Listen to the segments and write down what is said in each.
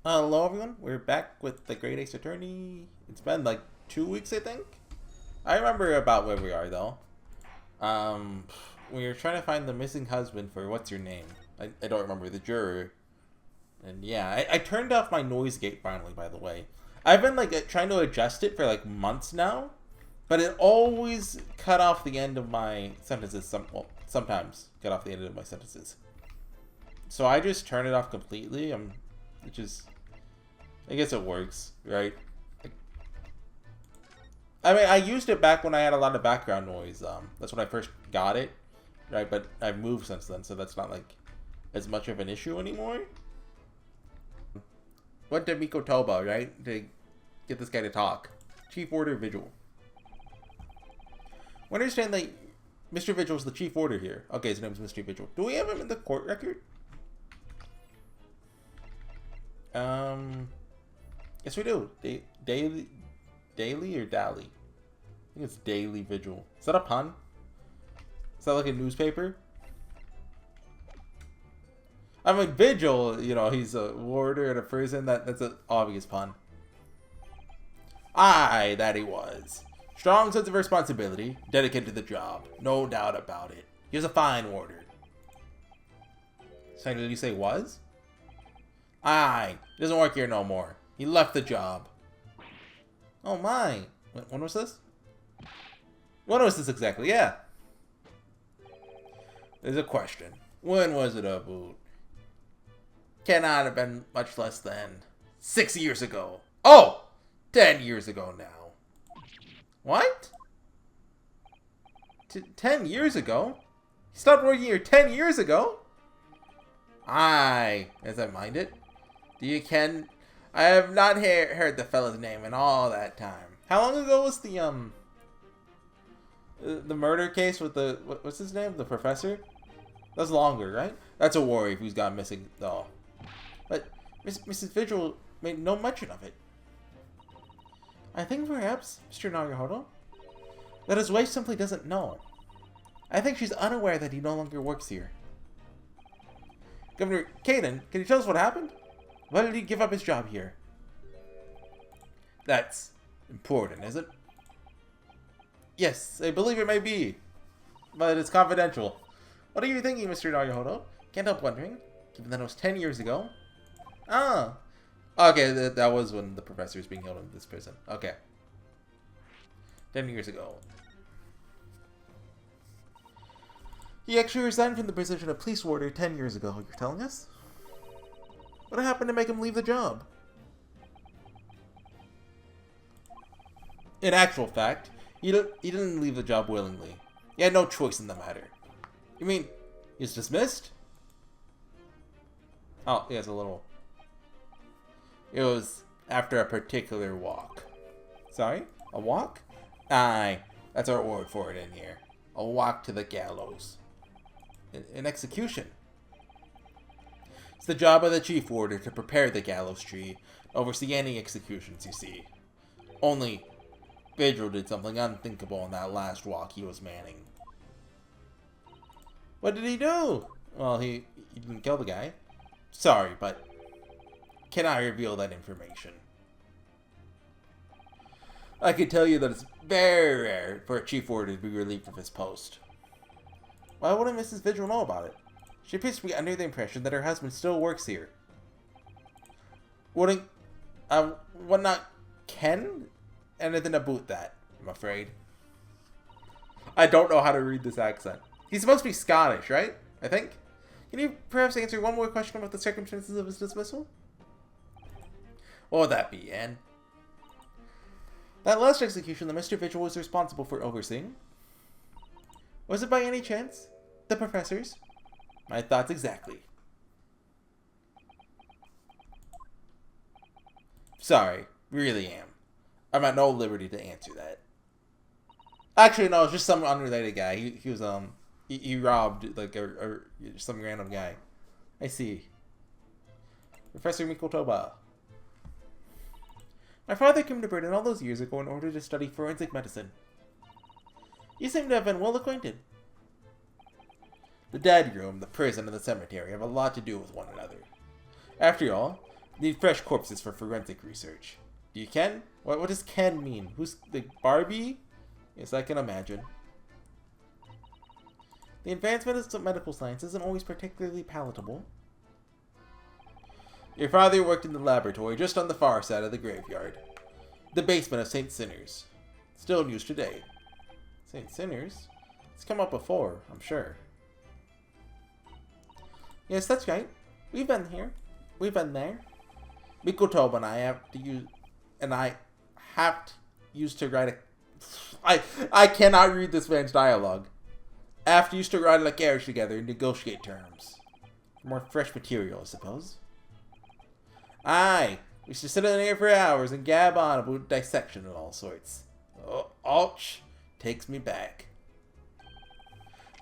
Hello everyone, we're back with the Great Ace Attorney. It's been like 2 weeks, I think. I remember about where we are though. We were trying to find the missing husband for what's your name? I don't remember, the juror. And yeah, I turned off my noise gate finally, by the way. I've been like trying to adjust it for like months now, but it always cut off the end of my sentences. Sometimes cut off the end of my sentences. So I just turned it off completely. Which is, I guess it works, right? I mean, I used it back when I had a lot of background noise. That's when I first got it, right? But I've moved since then, so that's not like as much of an issue anymore. Went to Mikotoba, right, to get this guy to talk. Chief Order Vigil. We understand that Mr. Vigil's the Chief Order here. Okay, his name's Mr. Vigil. Do we have him in the court record? Yes we do. Daily or Dally? I think it's Daily Vigil. Is that a pun? Is that like a newspaper? I mean, Vigil, you know, he's a warder at a prison. That's an obvious pun. Aye, that he was. Strong sense of responsibility, dedicated to the job. No doubt about it. He was a fine warder. So did you say was? Aye, doesn't work here no more. He left the job. Oh my. When was this? When was this exactly? Yeah. There's a question. When was it about? Cannot have been much less than 6 years ago. Oh! 10 years ago now. What? 10 years ago? He stopped working here 10 years ago? Aye, as I mind it. Do you ken? I have not heard the fellow's name in all that time. How long ago was the murder case with the what's his name? The professor? That's longer, right? That's a worry if he's gone missing though. But Mrs. Vigil made no mention of it. I think perhaps, Mr. Naruhodo, that his wife simply doesn't know. I think she's unaware that he no longer works here. Governor Kaden, can you tell us what happened? Why did he give up his job here? That's important, is it? Yes, I believe it may be. But it's confidential. What are you thinking, Mr. Naruhodo? Can't help wondering, given that it was 10 years ago. Ah. Okay, that was when the professor was being held in this prison. Okay. 10 years ago. He actually resigned from the position of police warder 10 years ago, you're telling us? What happened to make him leave the job? In actual fact, he didn't leave the job willingly. He had no choice in the matter. You mean, he was dismissed? Oh, he has a little... It was after a particular walk. Sorry? A walk? Aye, that's our word for it in here. A walk to the gallows. An execution. It's the job of the chief warder to prepare the gallows tree, oversee any executions, you see. Only Vigil did something unthinkable on that last walk he was manning. What did he do? Well, he didn't kill the guy. Sorry, but can I reveal that information? I can tell you that it's very rare for a chief warder to be relieved of his post. Why wouldn't Mrs. Vigil know about it? She appears to be under the impression that her husband still works here. Would not Ken anything about that, I'm afraid. I don't know how to read this accent. He's supposed to be Scottish, right? I think? Can you perhaps answer one more question about the circumstances of his dismissal? What would that be, Anne? That last execution that Mr. Vigil was responsible for overseeing, was it by any chance the professor's? My thoughts exactly. Sorry, really am. I'm at no liberty to answer that. Actually, no, it's just some unrelated guy. He was he robbed like some random guy. I see. Professor Mikotoba. My father came to Britain all those years ago in order to study forensic medicine. You seem to have been well acquainted. The dead room, the prison, and the cemetery have a lot to do with one another. After all, Need fresh corpses for forensic research. Do you Ken? What does Ken mean? Who's the Barbie? Yes, I can imagine. The advancement of medical science isn't always particularly palatable. Your father worked in the laboratory just on the far side of the graveyard. The basement of St. Sinners. Still in use today. St. Sinners? It's come up before, I'm sure. Yes, that's right. We've been here. We've been there. Mikotoba and I have to use... And I have to use to write a... I cannot read this man's dialogue. After used to ride like carriage together and negotiate terms. More fresh material, I suppose. Aye, we used to sit in here for hours and gab on about dissection and all sorts. Oh, ouch, takes me back.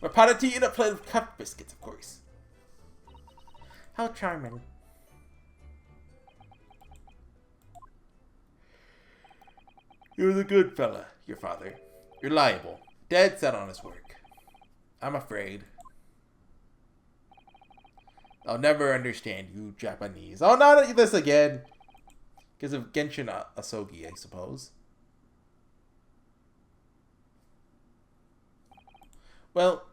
We're pot of tea and a plate of cup biscuits, of course. How charming. You're the good fella, your father. Reliable, dead set on his work. I'm afraid. I'll never understand you Japanese. Oh, not this again. Because of Genshin Asogi, I suppose. Well,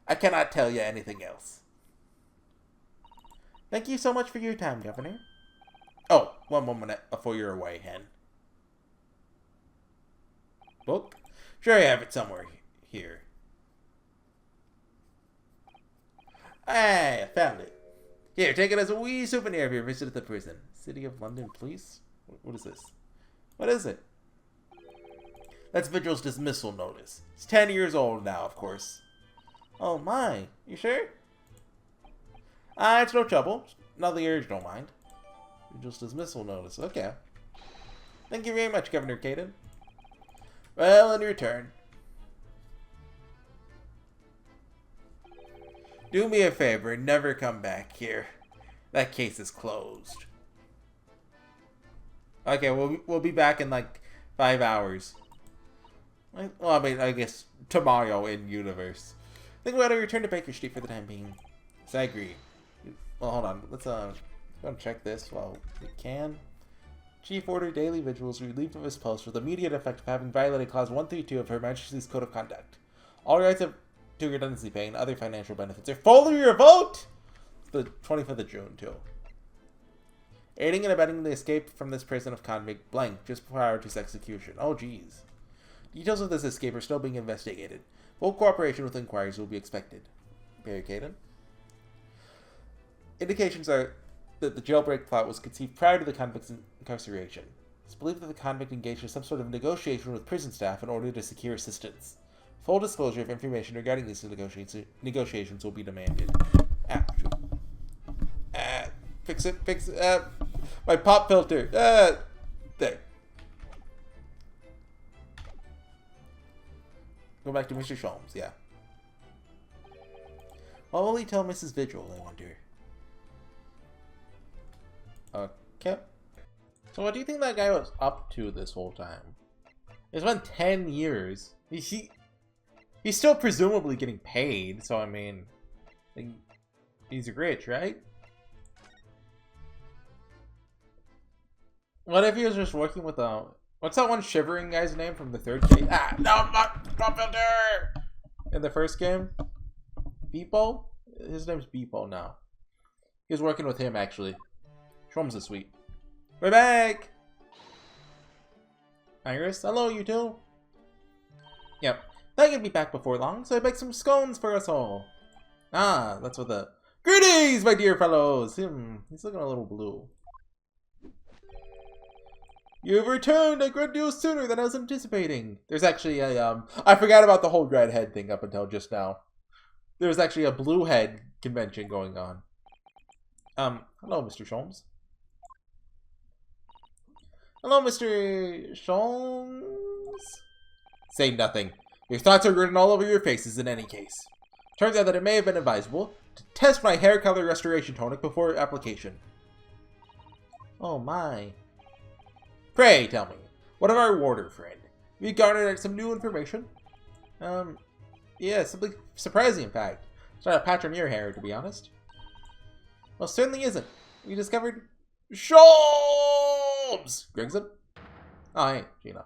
I cannot tell you anything else. Thank you so much for your time, Governor. Oh, one more minute before you're away, Hen. Book? Sure, I have it somewhere here. Hey, I found it. Here, take it as a wee souvenir of your visit at the prison. City of London Police? What is this? What is it? That's Vigil's dismissal notice. It's 10 years old now, of course. Oh my, you sure? It's no trouble. Not the urge, don't mind. Vigil's dismissal notice, okay. Thank you very much, Governor Caden. Well, in return, do me a favor and never come back here. That case is closed. Okay, we'll be back in like 5 hours. Well, I mean, I guess tomorrow in universe. I think we ought to return to Baker Street for the time being. So I agree. Well, hold on. Let's go and check this while we can. Chief ordered daily vigils relieved of his post with immediate effect of having violated Clause 132 of Her Majesty's Code of Conduct. All rights to redundancy pay and other financial benefits are fully revoked! The 25th of June, too. Aiding and abetting the escape from this prison of convict blank just prior to his execution. Oh, jeez. Details of this escape are still being investigated. Full cooperation with inquiries will be expected. Barricaded. Indications are that the jailbreak plot was conceived prior to the convict's incarceration. It's believed that the convict engaged in some sort of negotiation with prison staff in order to secure assistance. Full disclosure of information regarding these negotiations will be demanded. Fix it, my pop filter, there. Go back to Mr. Sholmes, yeah. What will he tell Mrs. Vigil, I wonder? Okay. So what do you think that guy was up to this whole time? It's been 10 years. He's still presumably getting paid, so I mean... He's rich, right? What if he was just working with a... What's that one shivering guy's name from the third game? No, not filter! In the first game? Beepo? His name's Beepo now. He was working with him, actually. Shrooms is sweet. We're back! Iris, hello, you two. Yep. Thought you'd be back before long, so I baked some scones for us all. Ah, that's what the... Greetings, my dear fellows! He's looking a little blue. You've returned a good deal sooner than I was anticipating. There's actually a, I forgot about the whole red head thing up until just now. There's actually a blue head convention going on. Hello, Mr. Sholmes. Hello, Mr. Sholmes? Say nothing. Your thoughts are written all over your faces in any case. Turns out that it may have been advisable to test my hair color restoration tonic before application. Oh my. Pray tell me, what of our warder friend? We garnered some new information? Yeah, something surprising in fact. It's not a patch on your hair, to be honest. Well, certainly isn't. We discovered Sholmes! Gregson? Oh, hey, Gina.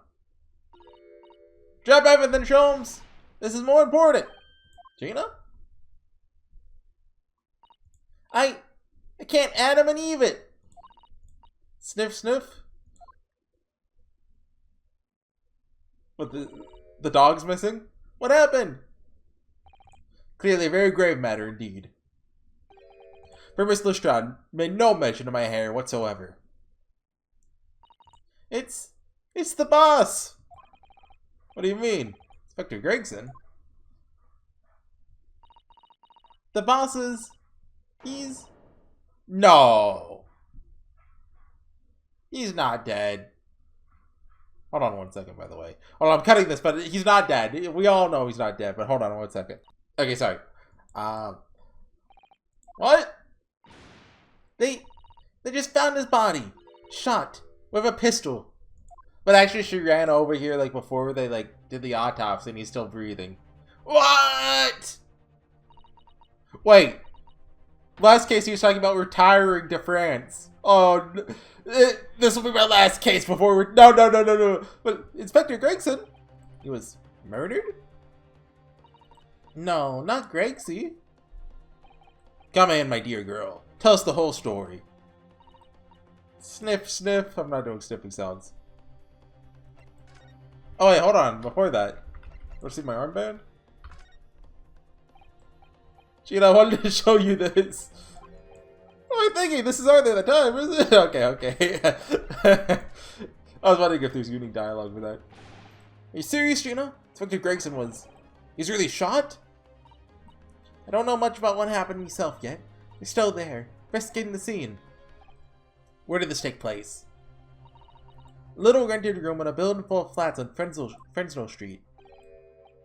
Drop everything, Sholmes! This is more important! Gina? I can't Adam and Eve it! Sniff, sniff. What, the dog's missing? What happened? Clearly a very grave matter indeed. For Miss Lestrade made no mention of my hair whatsoever. It's the boss! What do you mean? Inspector Gregson? The boss is... No! He's not dead. Hold on 1 second, by the way. Hold on, I'm cutting this, but he's not dead. We all know he's not dead, but hold on 1 second. Okay, sorry. What? They just found his body. Shot. With a pistol. But actually she ran over here, like, before they, like, did the autopsy and he's still breathing. What? Wait. Last case he was talking about retiring to France. Oh, this will be my last case before we're... No. But Inspector Gregson? He was murdered? No, not Gregsy. Come in, my dear girl. Tell us the whole story. Sniff, sniff. I'm not doing sniffing sounds. Oh, wait, hold on. Before that. Want to see my armband? Gina, I wanted to show you this. What am I thinking? This is hardly the time, is it? Okay. I was wondering if there's unique dialogue for that. Are you serious, Gina? Inspector Gregson was... He's really shot? I don't know much about what happened myself yet. He's still there, investigating the scene. Where did this take place? A little rented room in a building full of flats on Fresno Street.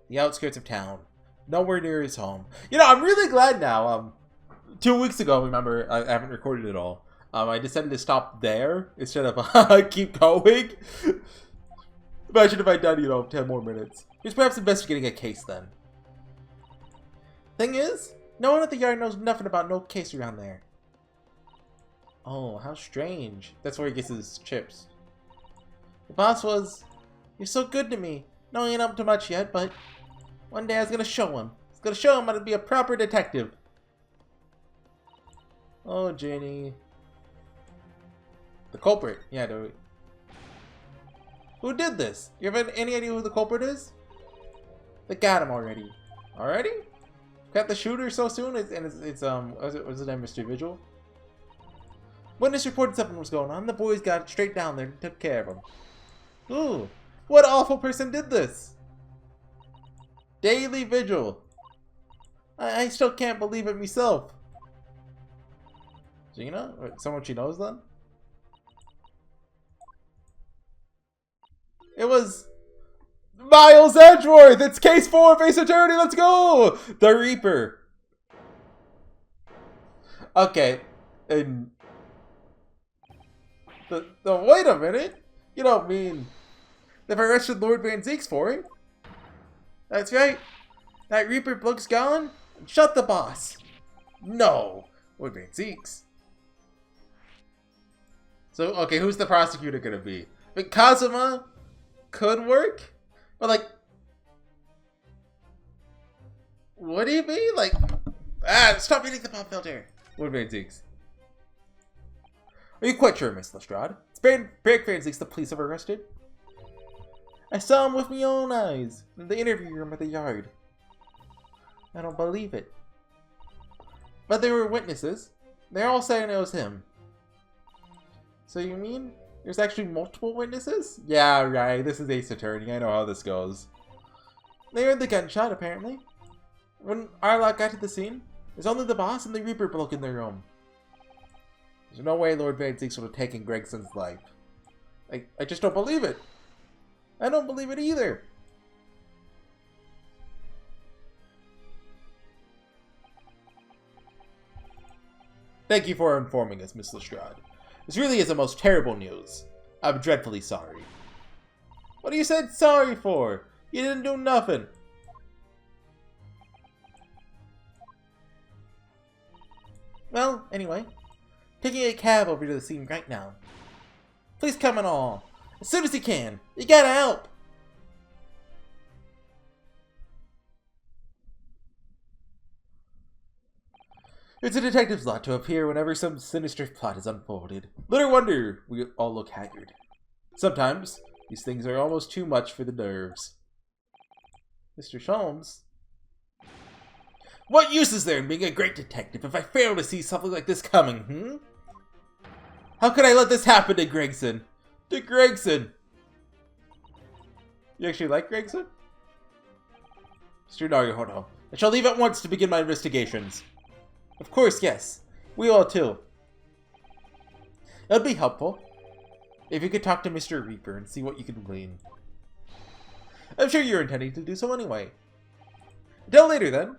The outskirts of town. Nowhere near his home. You know, I'm really glad now. 2 weeks ago, remember, I haven't recorded it all. I decided to stop there instead of keep going. Imagine if I'd done, 10 more minutes. He was perhaps investigating a case then. Thing is, no one at the yard knows nothing about no case around there. Oh, how strange. That's where he gets his chips. The boss was... You're so good to me. No, he ain't up to much yet, but... One day I was gonna show him. I was gonna show him how to be a proper detective. Oh, Jenny. The culprit. Yeah, do we... Who did this? You have any idea who the culprit is? They got him already. Already? Got the shooter so soon? Was his name Mr. Vigil? Witness reported something was going on. The boys got straight down there and took care of him. Ooh, what awful person did this? Daily Vigil. I still can't believe it myself. Gina? Someone she knows then? It was... Miles Edgeworth! It's case 4, face attorney, let's go! The Reaper. Okay. And... wait a minute. You don't mean... They've arrested Lord Van Zeeks for it? That's right. That Reaper bloke's gone? Shut the boss. No. Lord Van Zeeks. So, okay, who's the prosecutor gonna be? But Kazuma could work? But, like... Would he be? Like... stop eating the pop filter! Lord Van Zeeks. Are you quite sure, Miss Lestrade? It's Barry Van Zeeks the police have arrested? I saw him with my own eyes in the interview room at the yard. I don't believe it. But there were witnesses. They're all saying it was him. So you mean there's actually multiple witnesses? Yeah, right. This is Ace Attorney. I know how this goes. They heard the gunshot, apparently. When Arlock got to the scene, there's only the boss and the Reaper bloke in their room. There's no way Lord Van Zeeks would have taken Gregson's life. I just don't believe it. I don't believe it either. Thank you for informing us, Miss Lestrade. This really is the most terrible news. I'm dreadfully sorry. What are you said sorry for? You didn't do nothing. Well, anyway, taking a cab over to the scene right now. Please come and all. As soon as you can. You gotta help. It's a detective's lot to appear whenever some sinister plot is unfolded. Little wonder we all look haggard. Sometimes, these things are almost too much for the nerves. Mr. Sholmes? What use is there in being a great detective if I fail to see something like this coming, How could I let this happen to Gregson? To Gregson! You actually like Gregson? Mr. Naruhodo, I shall leave at once to begin my investigations. Of course, yes. We all too. It would be helpful if you could talk to Mr. Reaper and see what you can glean. I'm sure you're intending to do so anyway. Until later, then.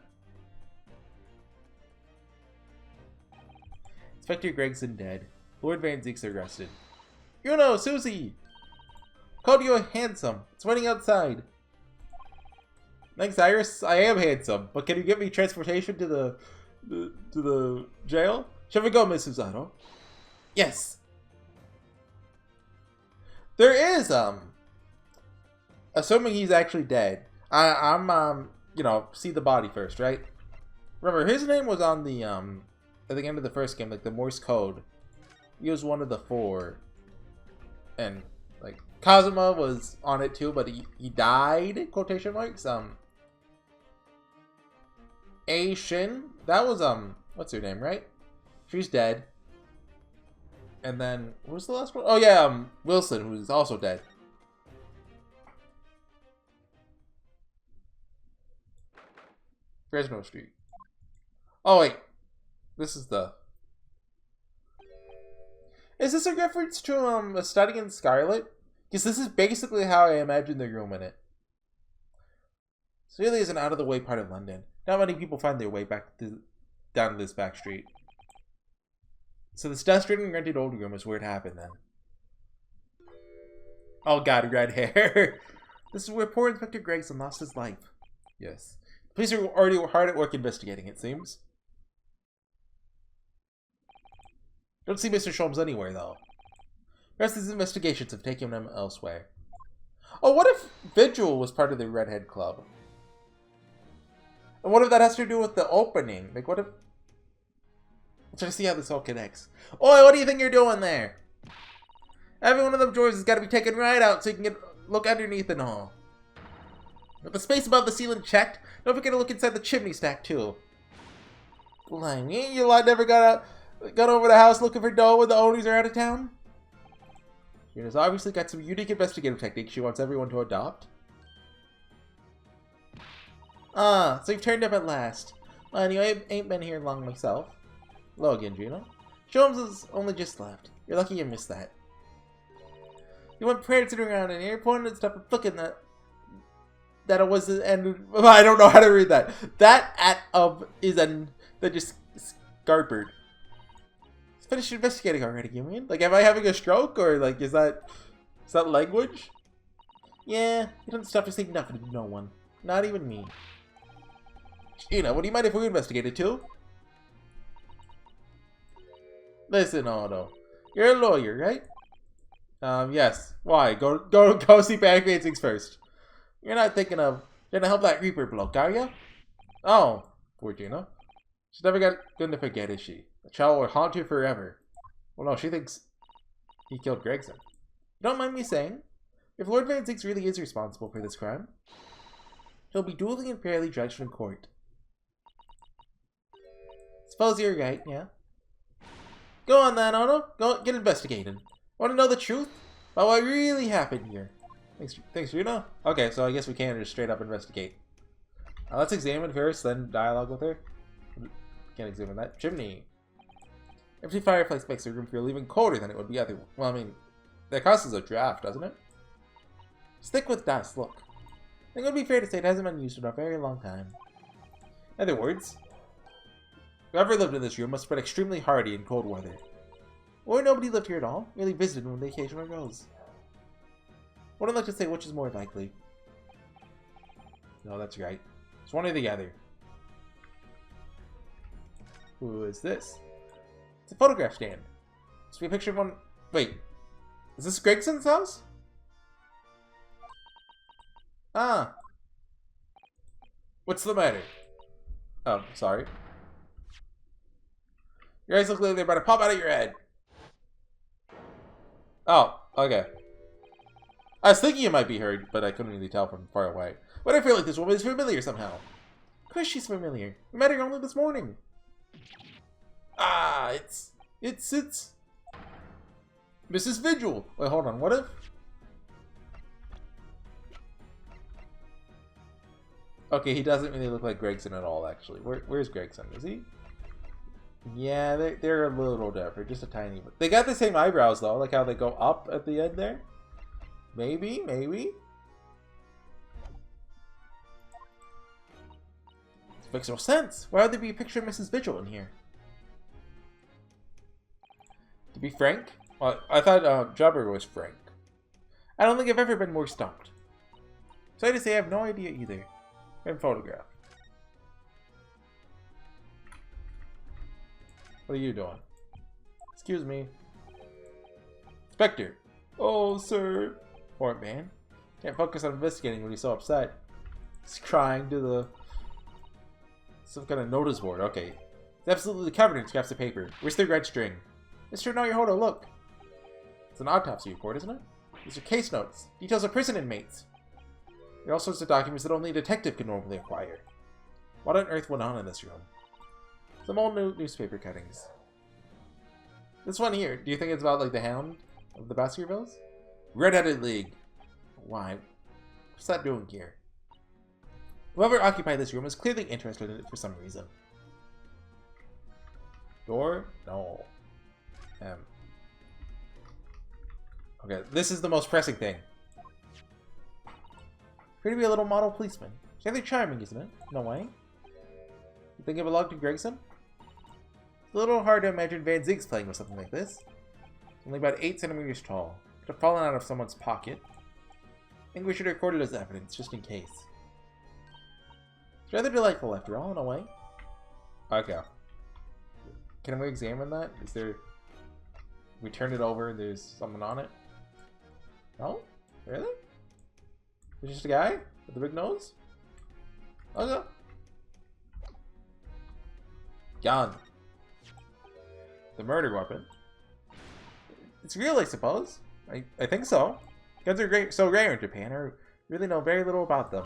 Inspector Gregson dead. Lord Van Zeek's arrested. You know, Susie! Called you a handsome. It's waiting outside. Thanks, Iris. I am handsome, but can you get me transportation to the jail? Shall we go, Miss Susanoo? Yes. There is, assuming he's actually dead. I'm you know, see the body first, right? Remember, his name was on the, at the end of the first game, like the Morse code. He was one of the 4. And, like, Kazuma was on it too, but he died, quotation marks. Shin, that was, what's her name, right? She's dead. And then, what was the last one? Oh yeah, Wilson, who's also dead. Fresno Street. Oh wait, this is the... Is this a reference to, A Study in Scarlet? Because this is basically how I imagine the room in it. This really is an out-of-the-way part of London. Not many people find their way down this back street. So this dust-ridden rented old room is where it happened then. Oh god, red hair. This is where poor Inspector Gregson lost his life. Yes. The police are already hard at work investigating, it seems. Don't see Mr. Sholmes anywhere, though. The rest of these investigations have taken him elsewhere. Oh, what if Vigil was part of the Redhead Club? And what if that has to do with the opening? Like, what if... I'm trying to see how this all connects. Oi, what do you think you're doing there? Every one of them drawers has got to be taken right out so you can look underneath and all. With the space above the ceiling checked, don't forget to look inside the chimney stack, too. Blimey, ain't you lot never got over the house looking for dough when the owners are out of town? Trina's obviously got some unique investigative techniques she wants everyone to adopt. Ah, so you've turned up at last. Well, anyway, I ain't been here long myself. Hello again, Gino. Sholmes has only just left. You're lucky you missed that. You went prancing around in here, pointing at stuff and flicking that it was the end. I don't know how to read that. That is an that just scarpered. It's finished investigating already, you mean? Like, am I having a stroke, or like is that language? Yeah, you don't stop to say nothing to no one, not even me. Gina, what do you mind if we investigated too? Listen, Otto, you're a lawyer, right? Yes. Why? Go see Bank Basics first. You're not thinking of gonna help that Reaper bloke, are you? Oh, poor Gina. She's never gonna forget, is she? The child will haunt her forever. Well, no, she thinks he killed Gregson. You don't mind me saying, if Lord Van Zeeks really is responsible for this crime, he'll be duly and fairly judged in court. Suppose you're right, yeah. Go on then, Otto. Go get investigating. Want to know the truth about what really happened here? Thanks, Gina. Okay, so I guess we can't just straight up investigate. Let's examine first, then dialogue with her. Can't examine that. Chimney. Empty fireplace makes the room feel even colder than it would be other. Well, I mean, that causes a draft, doesn't it? It's thick with dust, look. I think it would be fair to say it hasn't been used in a very long time. In other words, whoever lived in this room must have been extremely hardy in cold weather. Or nobody lived here at all, merely visited when the occasion arose. Wouldn't like to say which is more likely. No, that's right. It's one or the other. Who is this? It's a photograph stand. Must be a picture of one. Wait, is this Gregson's house? Ah. What's the matter? Oh, sorry. Your eyes look like they're about to pop out of your head. Oh, okay. I was thinking it might be her, but I couldn't really tell from far away. But I feel like this woman is familiar somehow. Of course she's familiar. We met her only this morning. Ah, it's Mrs. Vigil. Wait, hold on. What if? Okay, he doesn't really look like Gregson at all, actually. Where's Gregson? Is he? Yeah, they're a little different. Just a tiny bit. They got the same eyebrows, though. Like how they go up at the end there. Maybe, maybe. This makes no sense. Why would there be a picture of Mrs. Vigil in here? To be frank, well, I thought Jobber was frank. I don't think I've ever been more stumped. Sorry to say, I have no idea either. And photograph. What are you doing? Excuse me. Inspector. Oh, sir. Poor man. Can't focus on investigating when he's so upset. He's crying to the... some kind of notice board. Okay. It's absolutely covered in scraps of paper. Where's the red string? Mr. Naruhodo, look. It's an autopsy report, isn't it? These are case notes. Details of prison inmates. There are all sorts of documents that only a detective can normally acquire. What on earth went on in this room? Some old newspaper cuttings. This one here, do you think it's about like the Hound of the Baskervilles? Red-Headed League. Why? What's that doing here? Whoever occupied this room is clearly interested in it for some reason. Door? No. Okay, this is the most pressing thing. Appear to be a little model policeman. It's rather charming, isn't it? No way. You think it belonged to Gregson? It's a little hard to imagine Van Zieg's playing with something like this. It's only about 8 centimeters tall. Could have fallen out of someone's pocket. I think we should record it as evidence, just in case. It's rather delightful after all, in a way. Okay. Can we examine that? Is there... we turn it over and there's someone on it? No? Really? It's just a guy with the big nose? Okay. Gun. The murder weapon. It's real, I suppose. I think so. Guns are so rare in Japan. I really know very little about them.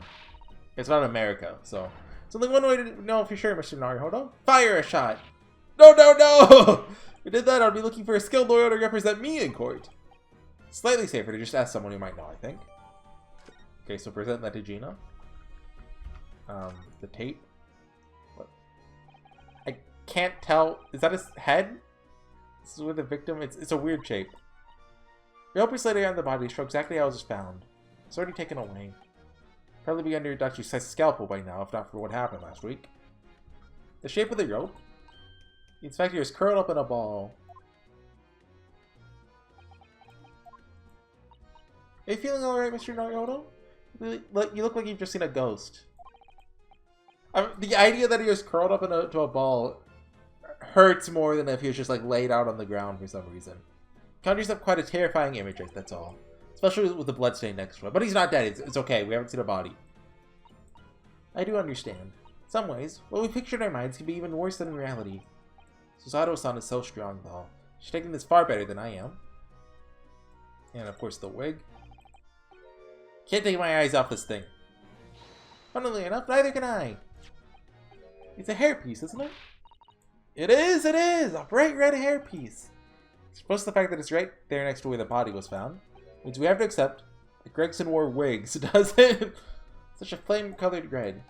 It's not America, so... It's only one way to know for sure, Mr. Naruhodo. Fire a shot! No, no, no! If we did that, I'd be looking for a skilled lawyer to represent me in court. Slightly safer to just ask someone who might know, I think. Okay, so present that to Gina. The tape. What? I can't tell. Is that his head? This is with the victim. It's a weird shape. The opus later on the body show exactly how it was found. It's already taken away. Probably be under Dr. Seth's scalpel by now, if not for what happened last week. The shape of the rope. The inspector is curled up in a ball. Are you feeling alright, Mr. Naruhodo? You look like you've just seen a ghost. The idea that he was curled up into a ball hurts more than if he was just like laid out on the ground for some reason. Conjures up quite a terrifying image, that's all. Especially with the bloodstain next to it. But he's not dead, it's okay, we haven't seen a body. I do understand. In some ways, what we picture in our minds can be even worse than in reality. Susato-san is so strong, though. She's taking this far better than I am. And of course the wig. Can't take my eyes off this thing. Funnily enough, neither can I. It's a hairpiece, isn't it? It is! A bright red hairpiece. Plus the fact that it's right there next to where the body was found means we have to accept that Gregson wore wigs, doesn't? Such a flame-colored red.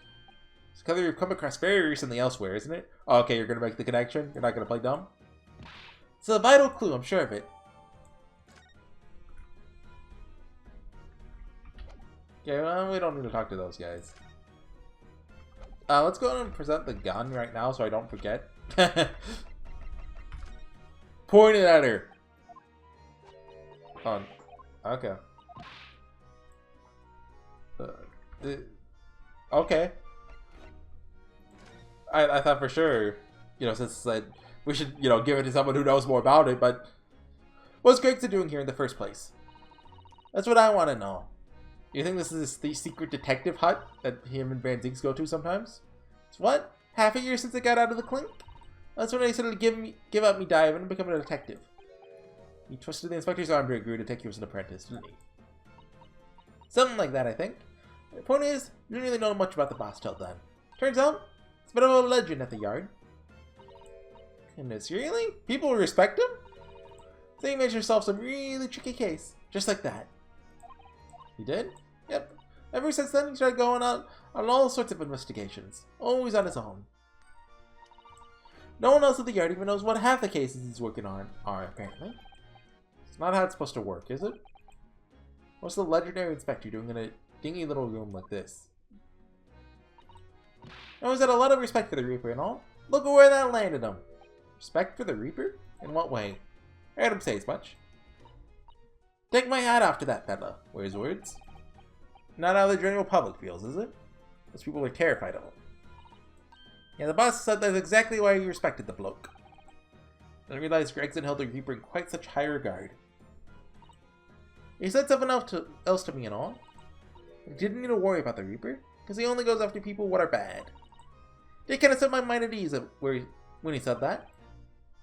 It's a color you've come across very recently elsewhere, isn't it? Oh, okay, you're gonna make the connection? You're not gonna play dumb? It's a vital clue, I'm sure of it. Okay, well, we don't need to talk to those guys. Let's go ahead and present the gun right now so I don't forget. Point it at her. Okay. Okay. I thought for sure, you know, since We should, you know, give it to someone who knows more about it, but what's Gregson doing here in the first place? That's what I want to know. You think this is the secret detective hut that him and Van Zinks go to sometimes? It's what? Half a year since I got out of the clink? That's when I decided to give up me diving and become a detective. He trusted the inspector's arm to agree to take you as an apprentice, didn't he? Something like that, I think. The point is, you didn't really know much about the boss till then. Turns out, it's a bit of a legend at the yard. Goodness, really? People respect him? So you made yourself some really tricky case. Just like that. You did? Yep. Ever since then, he started going on all sorts of investigations. Always on his own. No one else at the yard even knows what half the cases he's working on are, apparently. It's not how it's supposed to work, is it? What's the legendary inspector doing in a dingy little room like this? I always had a lot of respect for the Reaper and all. Look at where that landed him. Respect for the Reaper? In what way? I heard him say as much. Take my hat off to that fella. Where's words? Not how the general public feels, is it? Those people are terrified of him. Yeah, the boss said that's exactly why he respected the bloke. I didn't realize Gregson held the Reaper in quite such high regard. He said something else to me and all. I didn't need to worry about the Reaper, because he only goes after people what are bad. It kind of set my mind at ease when he said that.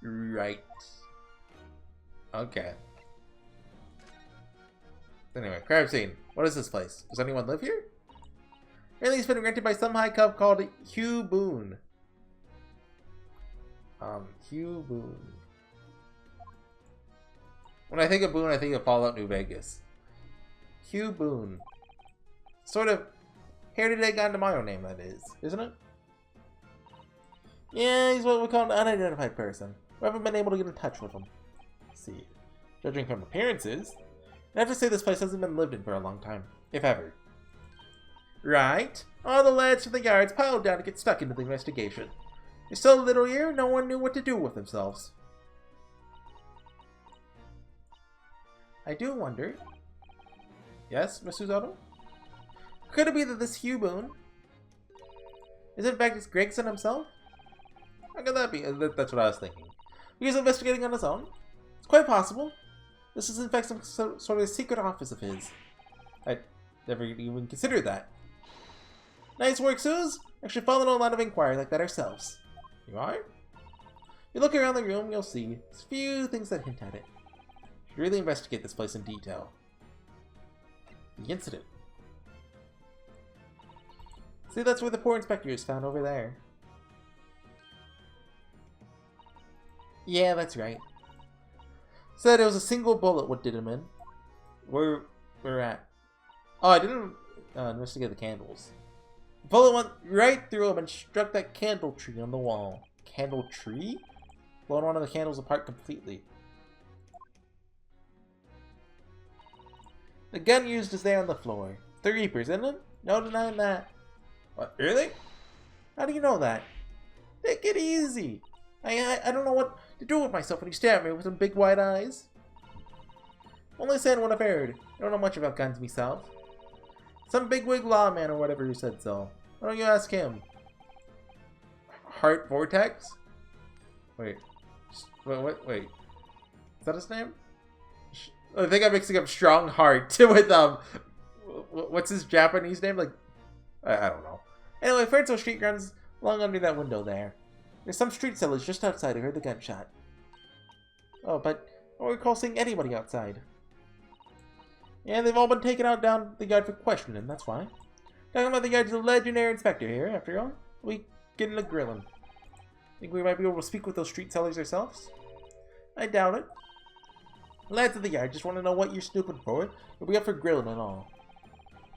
Right. Okay. Anyway, crime scene. What is this place? Does anyone live here? Apparently it's been rented by some high cub called Hugh Boone. Hugh Boone. When I think of Boone, I think of Fallout New Vegas. Hugh Boone. Sort of Heritage on tomorrow name, that is, isn't it? Yeah, he's what we call an unidentified person. We haven't been able to get in touch with him. Let's see. Judging from appearances, I have to say this place hasn't been lived in for a long time, if ever. Right? All the lads from the yards piled down to get stuck into the investigation. There's so little here, no one knew what to do with themselves. I do wonder. Yes, Mr. Zotto? Could it be that this Hugh Boone is in fact Gregson himself? How could that be? That's what I was thinking. He's investigating on his own? It's quite possible. This is in fact some sort of secret office of his. I never even considered that. Nice work, Suze. Actually following a line of inquiry like that ourselves. You are? If you look around the room, you'll see there's a few things that hint at it. You should really investigate this place in detail. The incident. See, that's where the poor inspector is found over there. Yeah, that's right. Said it was a single bullet what did him in. Where we're at. Oh, I didn't investigate the candles. The bullet went right through him and struck that candle tree on the wall. Candle tree? Blowing one of the candles apart completely. The gun used is there on the floor. The Reaper's, isn't it? No denying that. What, really? How do you know that? Take it easy. I don't know what to do with myself when you stare at me with some big wide eyes. Only saying what I've heard. I don't know much about guns myself. Some bigwig lawman or whatever who said so. Why don't you ask him? Heart Vortex? Wait. Wait. Is that his name? I think I'm mixing up Strong Heart with, what's his Japanese name? Like, I don't know. Anyway, Franco Street runs along under that window there. There's some street sellers just outside who heard the gunshot. Oh, but I don't recall seeing anybody outside. Yeah, they've all been taken out down the yard for questioning, that's why. Talking about the yard's a legendary inspector here, after all. We getting a grilling. Think we might be able to speak with those street sellers ourselves? I doubt it. Lads of the yard just want to know what you're snooping for. You'll be up for grilling and all.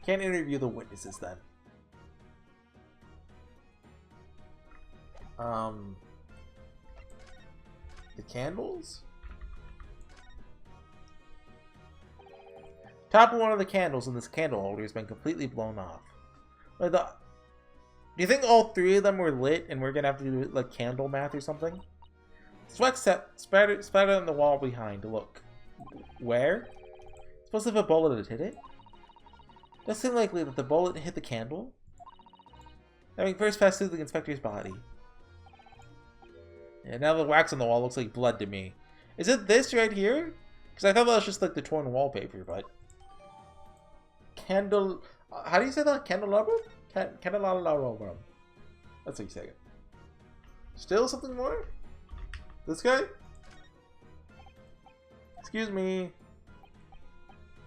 Can't interview the witnesses then. The candles? Top of one of the candles in this candle holder has been completely blown off. Do you think all three of them were lit and we're gonna have to do like candle math or something? Sweat splattered on the wall behind. Look. Where? Suppose if a bullet had hit it? Does seem likely that the bullet hit the candle, having first passed through the inspector's body. And now the wax on the wall looks like blood to me. Is it this right here? Because I thought that was just like the torn wallpaper, but... Candle... how do you say that? Candelabrum? Candelabrum. That's how you say it. Still something more? This guy? Excuse me.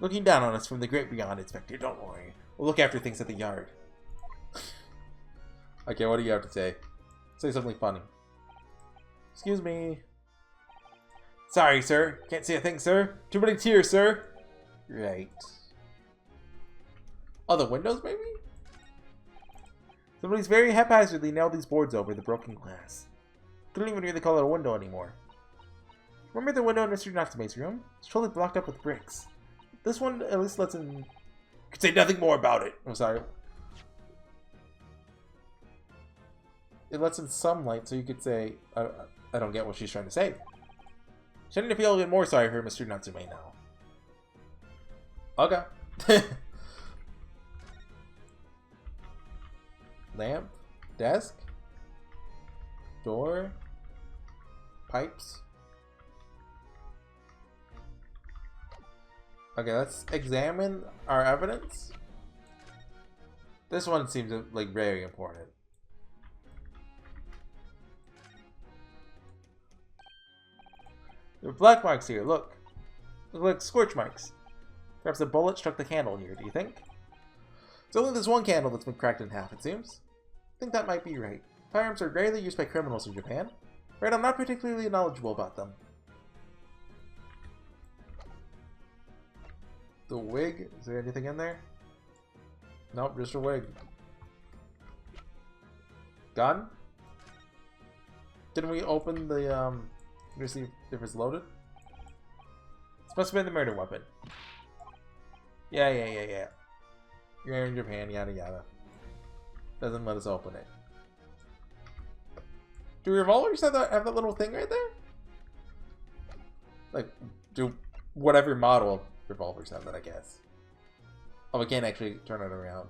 Looking down on us from the great beyond, Inspector. Don't worry. We'll look after things at the yard. Okay, what do you have to say? Say something funny. Excuse me. Sorry, sir. Can't see a thing, sir. Too many tears, sir. Right. Oh, the windows, maybe? Somebody's very haphazardly nailed these boards over the broken glass. Couldn't even really call it a window anymore. Remember the window in Mr. Natsume's room? It's totally blocked up with bricks. This one at least lets him... could say nothing more about it. I'm sorry. It lets in some light, so you could say... I don't get what she's trying to say. Starting to feel a bit more sorry for Mr. Natsume now. Okay. Lamp. Desk. Door. Pipes. Okay, let's examine our evidence. This one seems like very important. There are black marks here, look. Look like scorch marks. Perhaps a bullet struck the candle here, do you think? It's only this one candle that's been cracked in half, it seems. I think that might be right. Firearms are rarely used by criminals in Japan. Right, I'm not particularly knowledgeable about them. The wig? Is there anything in there? Nope, just a wig. Gun? Didn't we open the, to see if it's loaded? This must have been the murder weapon. Yeah. You're in Japan, yada yada. Doesn't let us open it. Do revolvers have that little thing right there? Like, do whatever model of revolvers have that, I guess. Oh, we can't actually turn it around.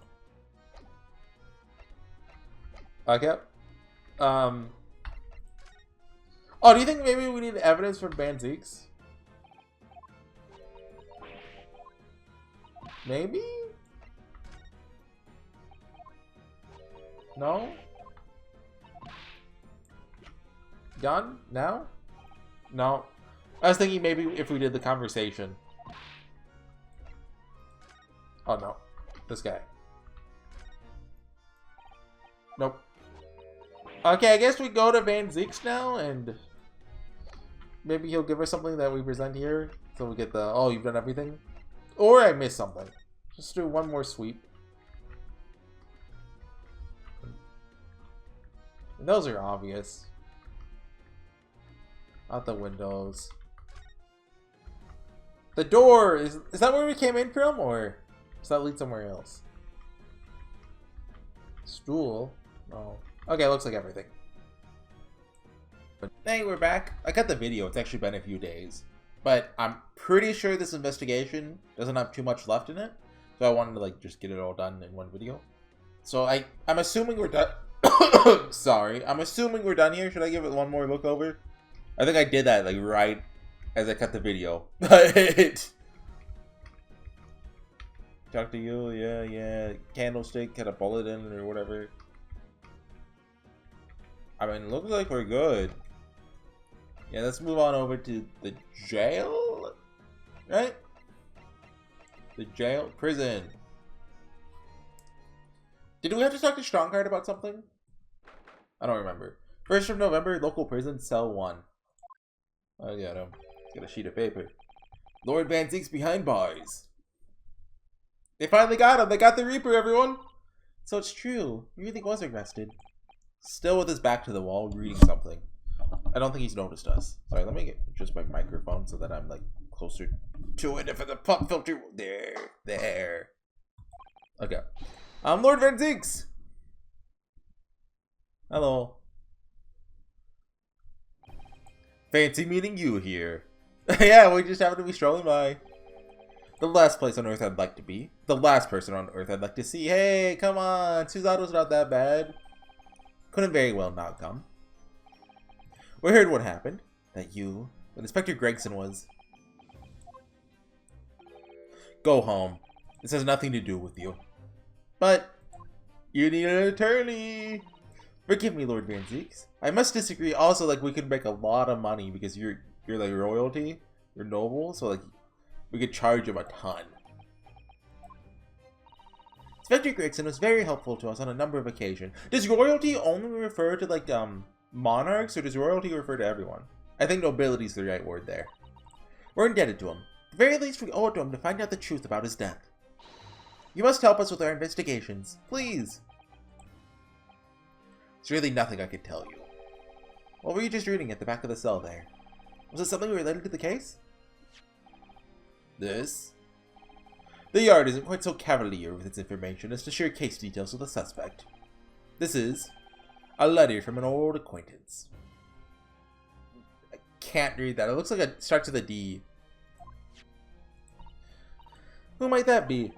Okay. Oh, do you think maybe we need evidence from Van Zeeks? Maybe? No? Gun? Now? No. I was thinking maybe if we did the conversation. Oh no. This guy. Nope. Okay, I guess we go to Van Zeeks now and maybe he'll give us something that we present here. So we get the, oh, you've done everything? Or I missed something. Just do one more sweep. And those are obvious. Not the windows. The door! Is that where we came in from, or does that lead somewhere else? Stool? No. Okay, looks like everything. Hey, we're back. I cut the video. It's actually been a few days. But I'm pretty sure this investigation doesn't have too much left in it. So I wanted to like just get it all done in one video. So I'm assuming we're done. Sorry. I'm assuming we're done here. Should I give it one more look over? I think I did that like right as I cut the video. Talk to you, yeah. Candlestick had a bullet in it or whatever. I mean, it looks like we're good. Yeah, let's move on over to the jail, right? The jail, prison. Did we have to talk to Strongheart about something? I don't remember. 1st of November, local prison, cell 1. I got him. Got a sheet of paper. Lord Van Zeek's behind bars. They finally got him. They got the Reaper, everyone. So it's true. He really was arrested. Still with his back to the wall, reading something. I don't think he's noticed us. Sorry, let me get just my microphone so that I'm like closer to it. If it's a pop filter, there. Okay. I'm Lord Van Zeeks. Hello. Fancy meeting you here. Yeah, we just happen to be strolling by. The last place on Earth I'd like to be. The last person on Earth I'd like to see. Hey, come on. Susato's not that bad. Couldn't very well not come. We heard what happened. That Inspector Gregson was. Go home. This has nothing to do with you. But you need an attorney. Forgive me, Lord Van Zeeks. I must disagree. Also, like, we could make a lot of money because you're like royalty. You're noble, so like we could charge him a ton. Inspector Gregson was very helpful to us on a number of occasions. Does royalty only refer to like monarchs, or does royalty refer to everyone? I think nobility is the right word there. We're indebted to him. At the very least, we owe it to him to find out the truth about his death. You must help us with our investigations, please. There's really nothing I could tell you. What were you just reading at the back of the cell there? Was it something related to the case? This? The Yard isn't quite so cavalier with its information as to share case details with the suspect. This is a letter from an old acquaintance. I can't read that. It looks like it starts with a D. Who might that be?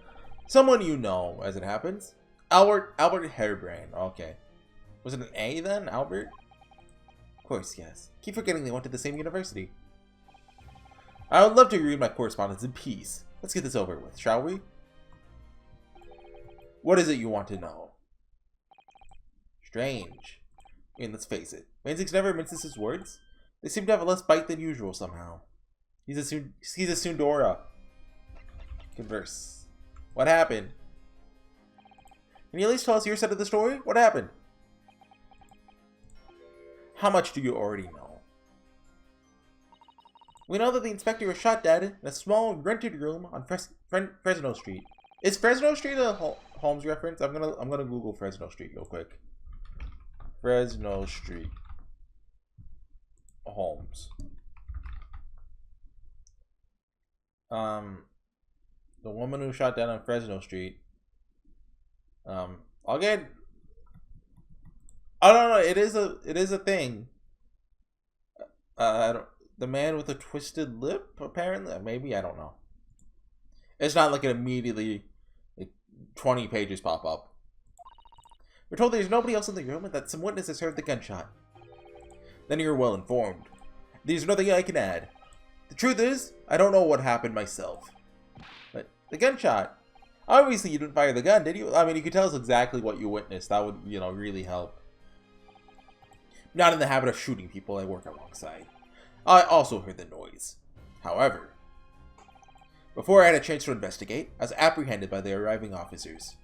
Someone you know, as it happens. Albert Hairbrand. Okay. Was it an A then? Albert? Of course, yes. Keep forgetting they went to the same university. I would love to read my correspondence in peace. Let's get this over with, shall we? What is it you want to know? Strange. I mean, let's face it. Van Zeeks never minces his words. They seem to have less bite than usual somehow. He's a Sundora. Converse. What happened? Can you at least tell us your side of the story? What happened? How much do you already know? We know that the inspector was shot dead in a small rented room on Fresno Street. Is Fresno Street a Holmes reference? I'm gonna Google Fresno Street real quick. Fresno Street. Holmes. The woman who shot dead on Fresno Street. I'll get. I don't know. It is a thing. The man with a twisted lip, apparently. Maybe, I don't know. It's not like it immediately, like, 20 pages pop up. We're told there's nobody else in the room and that some witnesses heard the gunshot. Then you're well informed. There's nothing I can add. The truth is, I don't know what happened myself. But the gunshot. Obviously, you didn't fire the gun, did you? I mean, you could tell us exactly what you witnessed. That would, really help. Not in the habit of shooting people I work alongside. I also heard the noise. However, before I had a chance to investigate, I was apprehended by the arriving officers.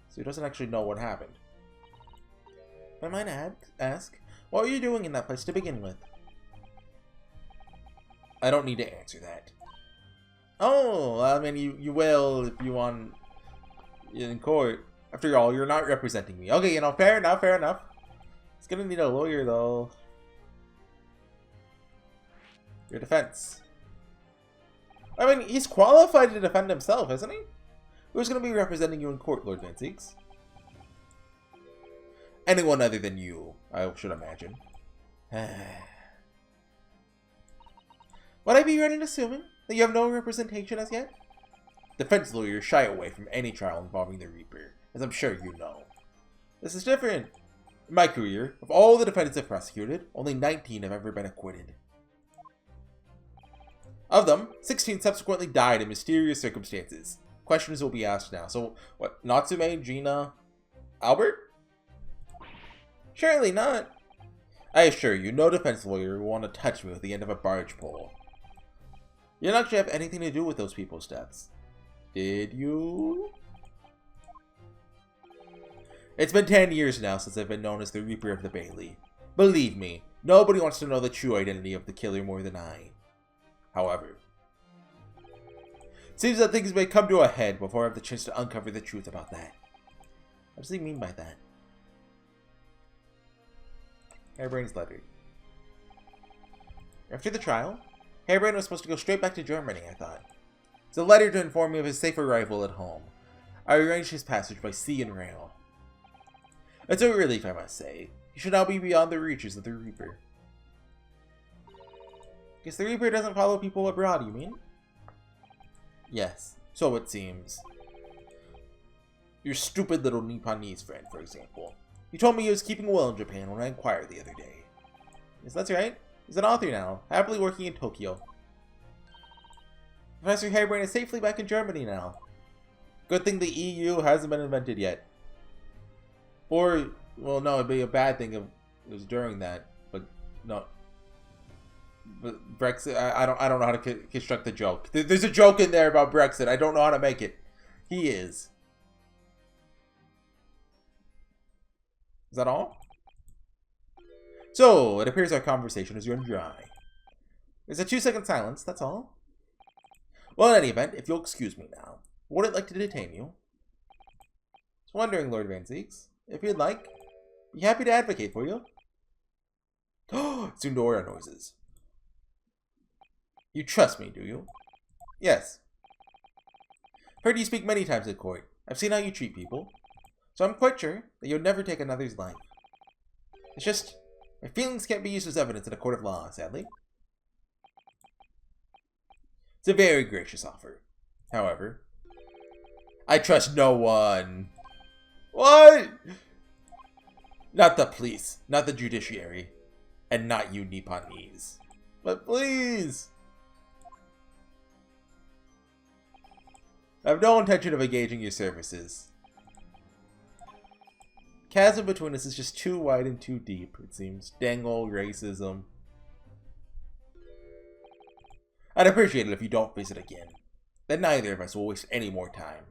So he doesn't actually know what happened. If I might ask, what were you doing in that place to begin with? I don't need to answer that. Oh, I mean, you will if you want in court. After all, you're not representing me. Okay, fair enough, fair enough. It's gonna need a lawyer, though. Your defense. I mean, he's qualified to defend himself, isn't he? Who's gonna be representing you in court, Lord Van Zeeks? Anyone other than you, I should imagine. Would I be right in assuming that you have no representation as yet? Defense lawyers shy away from any trial involving the Reaper, as I'm sure you know. This is different. In my career, of all the defendants I've prosecuted, only 19 have ever been acquitted. Of them, 16 subsequently died in mysterious circumstances. Questions will be asked now. So, what, Natsume, Gina, Albert? Surely not. I assure you, no defense lawyer will want to touch me with the end of a barge pole. You didn't actually have anything to do with those people's deaths. Did you? It's been 10 years now since I've been known as the Reaper of the Bailey. Believe me, nobody wants to know the true identity of the killer more than I. However, it seems that things may come to a head before I have the chance to uncover the truth about that. What does he mean by that? Hairbrain's letter. After the trial, Hairbrain was supposed to go straight back to Germany, I thought. It's a letter to inform me of his safe arrival at home. I arranged his passage by sea and rail. It's a relief, I must say. He should now be beyond the reaches of the Reaper. Guess the Reaper doesn't follow people abroad, you mean? Yes, so it seems. Your stupid little Nipponese friend, for example. He told me he was keeping well in Japan when I inquired the other day. Yes, that's right. He's an author now, happily working in Tokyo. Professor Harebrain is safely back in Germany now. Good thing the EU hasn't been invented yet. Or, well, no, it'd be a bad thing if it was during that. But no. But Brexit, I don't know how to construct the joke. There's a joke in there about Brexit. I don't know how to make it. He is. Is that all? So, it appears our conversation is run dry. There's a 2-second silence, that's all. Well, in any event, if you'll excuse me now, I wouldn't like to detain you. I was wondering, Lord Van Zeeks, if you'd like, be happy to advocate for you. Soon Dora noises. You trust me, do you? Yes. Heard you speak many times at court. I've seen how you treat people. So I'm quite sure that you'll never take another's life. It's just, my feelings can't be used as evidence in a court of law, sadly. It's a very gracious offer. However, I trust no one. What? Not the police, not the judiciary, and not you Nipponese. But please. I have no intention of engaging your services. Chasm between us is just too wide and too deep, it seems. Dang old racism. I'd appreciate it if you don't visit again. Then neither of us will waste any more time.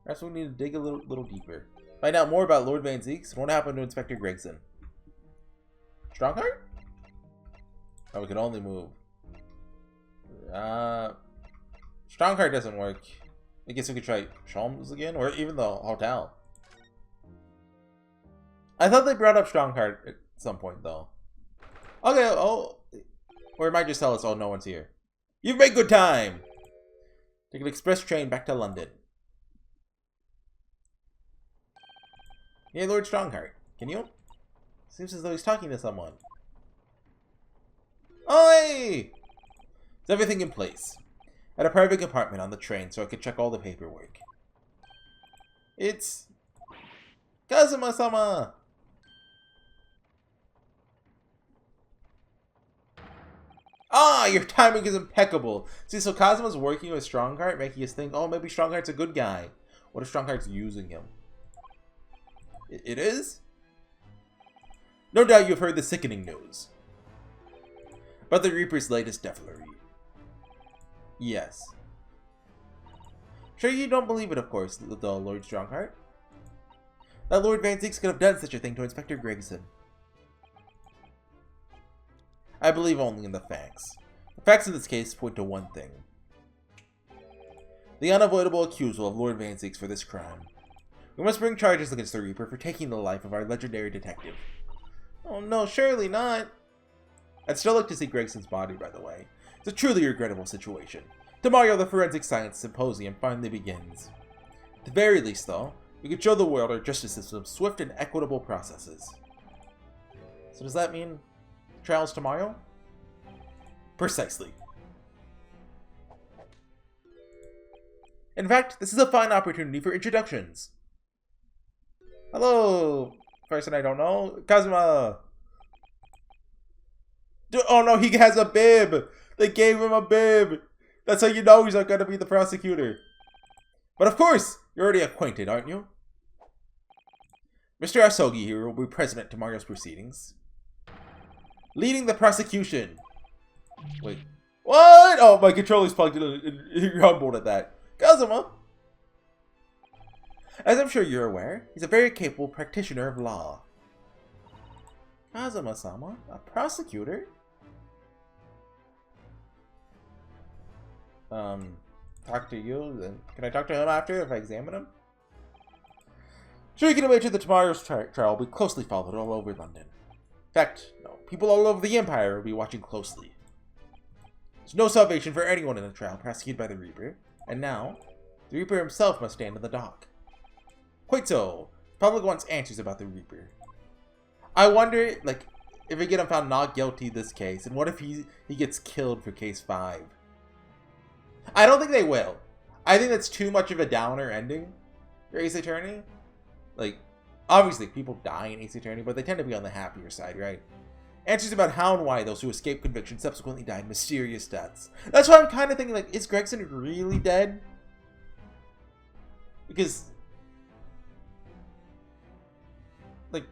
Perhaps we need to dig a little deeper. Find out more about Lord Van Zeeks and what happened to Inspector Gregson. Strongheart? Oh, we can only move. Strongheart doesn't work. I guess we could try Sholmes again, or even the hotel. I thought they brought up Strongheart at some point, though. Okay, oh, or it might just tell us, oh, no one's here. You've made good time! Take an express train back to London. Hey, Lord Strongheart, can you? Seems as though he's talking to someone. Oh, hey! Is everything in place? I had a private compartment on the train so I could check all the paperwork. It's Kazuma-sama! Ah, your timing is impeccable. See, so Kazuma's working with Strongheart, making us think, oh, maybe Strongheart's a good guy. What if Strongheart's using him? It is? No doubt you've heard the sickening news about the Reaper's latest devilry. Yes. Sure you don't believe it, of course, though, Lord Strongheart. That Lord Van Zeeks could have done such a thing to Inspector Gregson. I believe only in the facts. The facts in this case point to one thing. The unavoidable accusal of Lord Van Zeeks for this crime. We must bring charges against the Reaper for taking the life of our legendary detective. Oh no, surely not. I'd still like to see Gregson's body, by the way. It's a truly regrettable situation. Tomorrow the Forensic Science Symposium finally begins. At the very least, though, we could show the world our justice system's swift and equitable processes. So does that mean trials tomorrow? Precisely. In fact, this is a fine opportunity for introductions. Hello, person I don't know. Kazuma! Oh no, he has a bib! They gave him a bib! That's how you know he's not going to be the prosecutor. But of course, you're already acquainted, aren't you? Mr. Asogi here will be present at tomorrow's proceedings. Leading the prosecution. Wait. What? Oh, my controller's plugged in and he rumbled at that. Kazuma! As I'm sure you're aware, he's a very capable practitioner of law. Kazuma-sama? A prosecutor? Talk to you? Then can I talk to him after if I examine him? Sure, you can imagine that tomorrow's trial will be closely followed all over London. In fact, no, people all over the Empire will be watching closely. There's no salvation for anyone in a trial prosecuted by the Reaper, and now, the Reaper himself must stand in the dock. Quite so, the public wants answers about the Reaper. I wonder, like, if we get him found not guilty this case, and what if he gets killed for case 5? I don't think they will. I think that's too much of a downer ending for Ace Attorney. Like, Obviously, people die in Ace Attorney, but they tend to be on the happier side, right? Answers about how and why those who escape conviction subsequently died mysterious deaths. That's why I'm kind of thinking, like, is Gregson really dead? Because, like,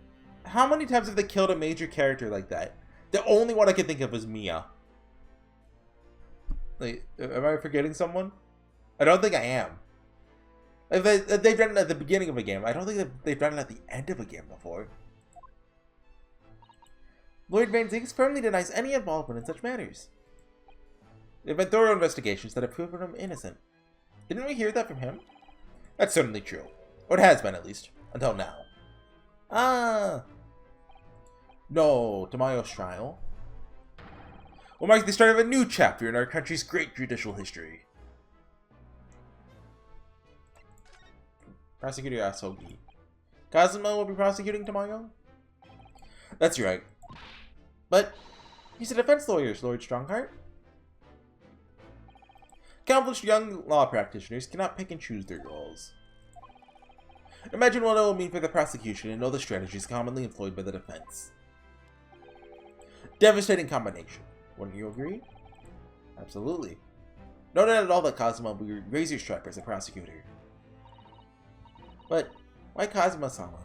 how many times have they killed a major character like that? The only one I can think of is Mia. Like, am I forgetting someone? I don't think I am. They've done it at the beginning of a game. I don't think they've done it at the end of a game before. Lord Van Zieks firmly denies any involvement in such matters. There have been thorough investigations that have proven him innocent. Didn't we hear that from him? That's certainly true. Or it has been, at least. Until now. Ah! No, Tamayo's trial will mark the start of a new chapter in our country's great judicial history. Prosecutor Asogi. Kazuma will be prosecuting Tamayo? That's right. But he's a defense lawyer, Lord Strongheart. Accomplished young law practitioners cannot pick and choose their roles. Imagine what it will mean for the prosecution and know the strategies commonly employed by the defense. Devastating combination. Wouldn't you agree? Absolutely. No doubt at all that Kazuma will be razor sharp as a prosecutor. But why Kazuma-sama?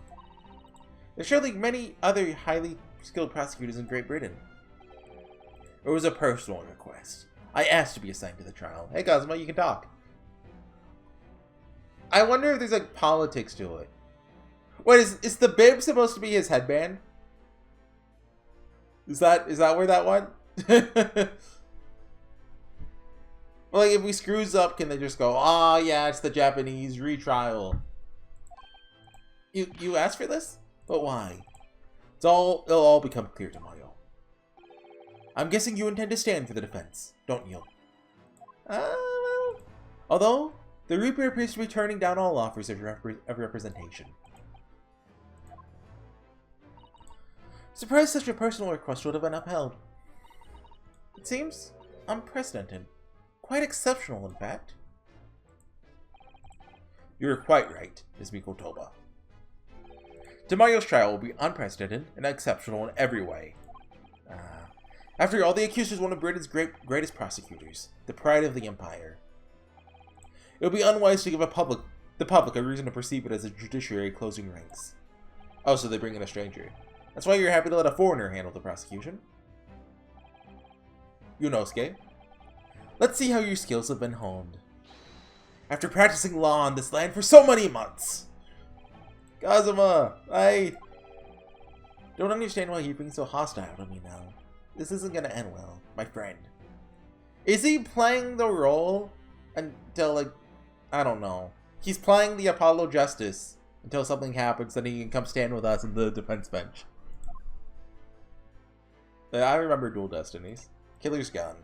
There's surely many other highly skilled prosecutors in Great Britain. It was a personal request. I asked to be assigned to the trial. Hey Kazuma, you can talk. I wonder if there's like politics to it. Wait, is the bib supposed to be his headband? Is that where that went? Well, like if we screws up, can they just go, "Ah, yeah, it's the Japanese retrial"? You asked for this? But why? It'll all become clear tomorrow. I'm guessing you intend to stand for the defense, don't you? Although, the Reaper appears to be turning down all offers of representation. Surprised such a personal request would have been upheld. It seems unprecedented. Quite exceptional, in fact. You're quite right, Ms. Mikotoba. Tamayo's trial will be unprecedented and exceptional in every way. After all, the accused is one of Britain's greatest prosecutors, the pride of the Empire. It would be unwise to give the public a reason to perceive it as a judiciary closing ranks. Oh, so they bring in a stranger. That's why you're happy to let a foreigner handle the prosecution. Yunosuke, let's see how your skills have been honed. After practicing law in this land for so many months. Kazuma, I don't understand why you're being so hostile to me now. This isn't gonna end well, my friend. Is he playing the role until, like, I don't know. He's playing the Apollo Justice until something happens and he can come stand with us in the defense bench. I remember Dual Destinies. Killer's gun.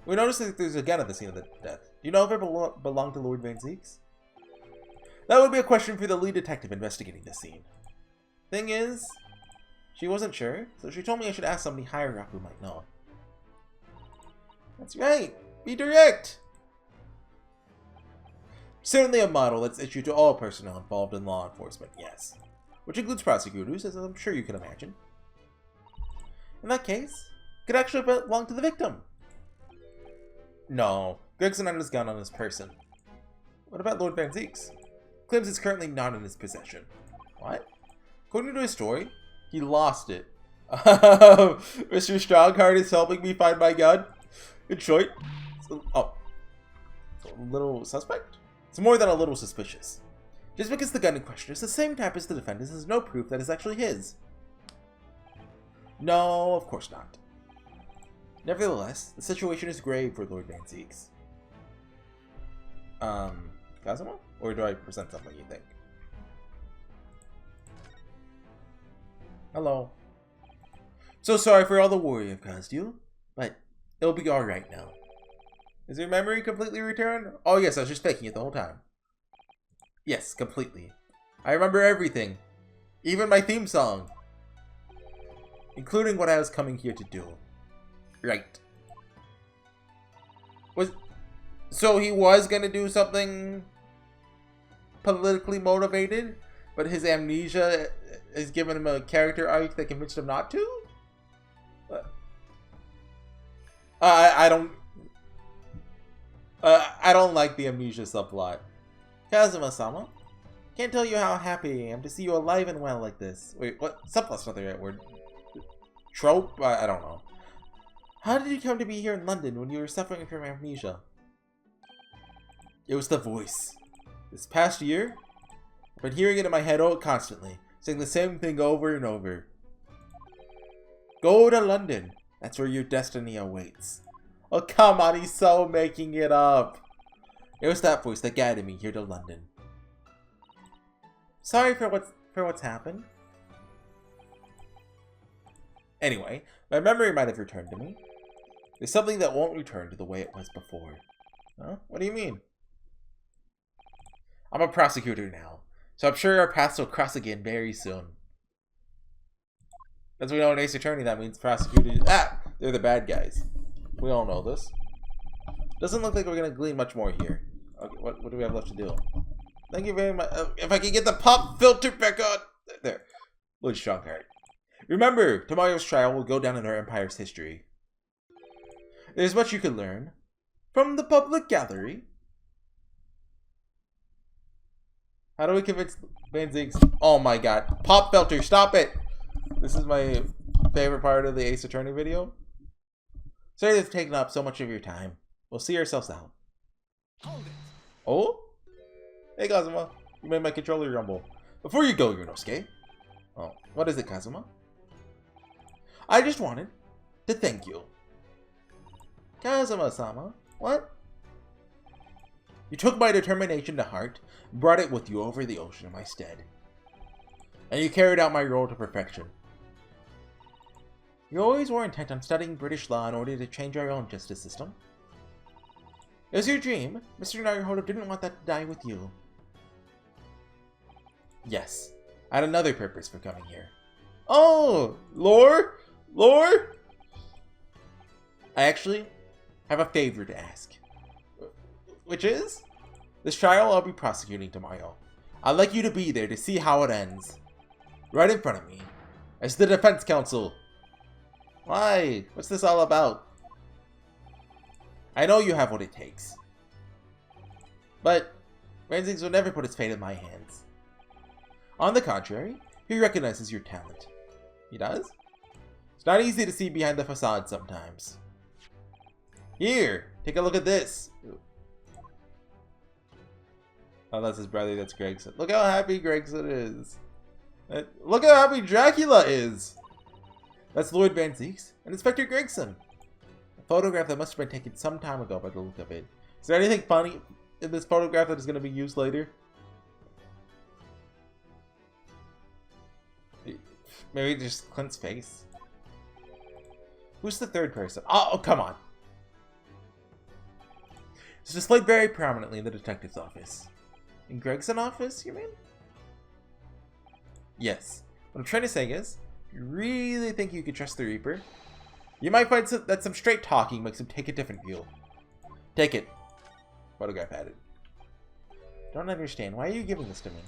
We noticed that there's a gun at the scene of the death. Do you know if it belonged to Lord Van Zieks? That would be a question for the lead detective investigating this scene. Thing is, she wasn't sure, so she told me I should ask somebody higher up who might know. That's right! Be direct! Certainly a model that's issued to all personnel involved in law enforcement, yes. Which includes prosecutors, as I'm sure you can imagine. In that case, it could actually belong to the victim. No, Gregson had his gun on his person. What about Lord Van Zieks? Claims it's currently not in his possession. What? According to his story, he lost it. Mr. Strongheart is helping me find my gun. In short, it's a little suspect? It's more than a little suspicious. Just because the gun in question is the same type as the defendant's is no proof that it's actually his. No, of course not. Nevertheless, the situation is grave for Lord Van Zieks. Kazuma? Or do I present something you think? Hello. So sorry for all the worry I've caused you, but it'll be alright now. Is your memory completely returned? Oh yes, I was just faking it the whole time. Yes, completely. I remember everything. Even my theme song. Including what I was coming here to do. Right. So he was gonna do something politically motivated? but his amnesia has given him a character arc that convinced him not to? I don't like the amnesia subplot. Kazuma-sama, can't tell you how happy I am to see you alive and well like this. Wait, what? Subplot's not the right word. Trope? I don't know. How did you come to be here in London when you were suffering from amnesia? It was the voice. This past year, I've been hearing it in my head constantly, saying the same thing over and over. Go to London. That's where your destiny awaits. Oh, come on, he's so making it up. It was that voice that guided me here to London. Sorry for what's happened. Anyway, my memory might have returned to me. There's something that won't return to the way it was before. Huh? What do you mean? I'm a prosecutor now, so I'm sure our paths will cross again very soon. As we know in Ace Attorney, that means prosecutors... They're the bad guys. We all know this. Doesn't look like we're going to glean much more here. Okay, what do we have left to do? Thank you very much. If I can get the pop filter back on... There. Lord Strongheart. Remember, tomorrow's trial will go down in our Empire's history. There's much you can learn from the public gallery. How do we convince Van Ziggs? Oh my god. Pop filter, stop it! This is my favorite part of the Ace Attorney video. Sorry they've taken up so much of your time. We'll see ourselves out. Oh? Hey Kazuma, you made my controller rumble. Before you go, Yunosuke. Oh, what is it, Kazuma? I just wanted to thank you. Kazuma-sama, what? You took my determination to heart and brought it with you over the ocean in my stead. And you carried out my role to perfection. You always were intent on studying British law in order to change our own justice system. It was your dream. Mr. Naruhodo didn't want that to die with you. Yes, I had another purpose for coming here. Oh, lore? Lore? I actually have a favor to ask. Which is? This trial I'll be prosecuting tomorrow. I'd like you to be there to see how it ends. Right in front of me. As the defense counsel. Why? What's this all about? I know you have what it takes. But Van Ziggs will never put his fate in my hands. On the contrary, he recognizes your talent. He does? It's not easy to see behind the facade sometimes. Here, take a look at this. Oh, that's his brother, that's Gregson. Look how happy Gregson is. Look how happy Dracula is. That's Lord Van Ziggs and Inspector Gregson. A photograph that must have been taken some time ago by the look of it. Is there anything funny in this photograph that is going to be used later? Maybe just Clint's face. Who's the third person? Oh, come on. It's displayed very prominently in the detective's office. In Gregson's office, you mean? Yes. What I'm trying to say is, if you really think you can trust the Reaper, you might find that some straight talking makes him take a different view. Take it. Photograph added. Don't understand. Why are you giving this to me?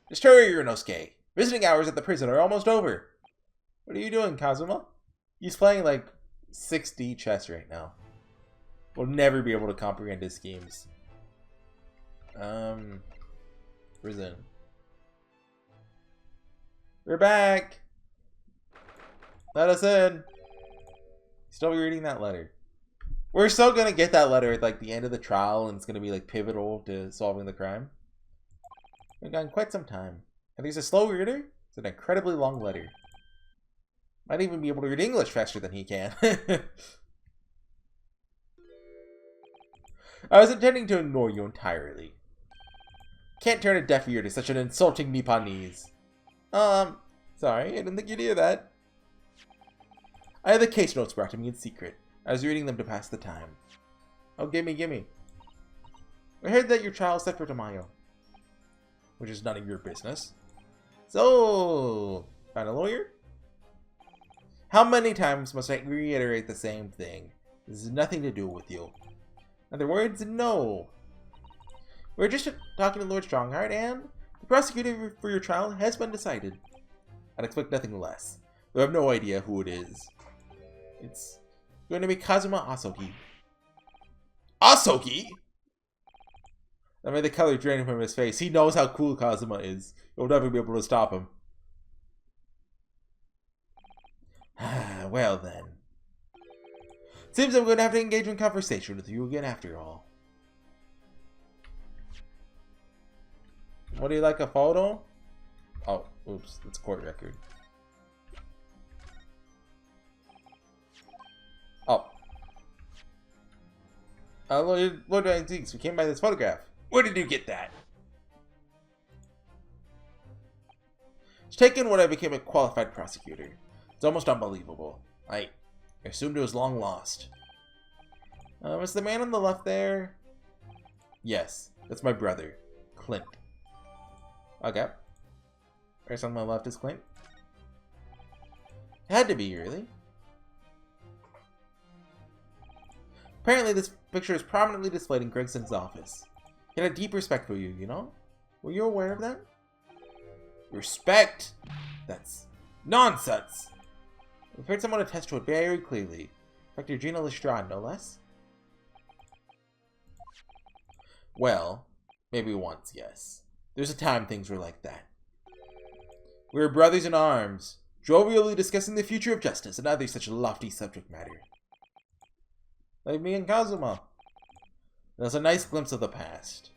Just hurry, Yunosuke. Visiting hours at the prison are almost over. What are you doing, Kazuma? He's playing like 6D chess right now. We'll never be able to comprehend his schemes. Prison. We're back! Let us in! Still reading that letter. We're still gonna get that letter at like the end of the trial, and it's gonna be like pivotal to solving the crime. We've gone quite some time. And he's a slow reader. It's an incredibly long letter. Might even be able to read English faster than he can. I was intending to ignore you entirely. Can't turn a deaf ear to such an insulting Nipponese. Sorry, I didn't think you'd hear that. I had the case notes brought to me in secret. I was reading them to pass the time. Oh, gimme. I heard that your trial is set for tomorrow. Which is none of your business. So, find a lawyer? How many times must I reiterate the same thing? This has nothing to do with you. In other words, no. We're just talking to Lord Strongheart, and the prosecutor for your trial has been decided. I'd expect nothing less. Though I have no idea who it is. It's going to be Kazuma Asogi. Asogi?! I mean, the color draining from his face. He knows how cool Kazuma is. You'll never be able to stop him. Well then. Seems I'm going to have to engage in conversation with you again after all. What do you like, a photo? Oh, oops, that's court record. Oh. Lord Antiques, we came by this photograph. Where did you get that? It's taken when I became a qualified prosecutor. It's almost unbelievable. I assumed it was long lost. Is the man on the left there? Yes, that's my brother, Clint. Okay. Right on my left is Clint. It had to be, really. Apparently, this picture is prominently displayed in Gregson's office. He had a deep respect for you, you know? Were you aware of that? Respect? That's nonsense! I've heard someone attest to it very clearly. Dr. Gina Lestrade, no less? Well, maybe once, yes. There's a time things were like that. We were brothers in arms, jovially discussing the future of justice and other such lofty subject matter. Like me and Kazuma. That's a nice glimpse of the past.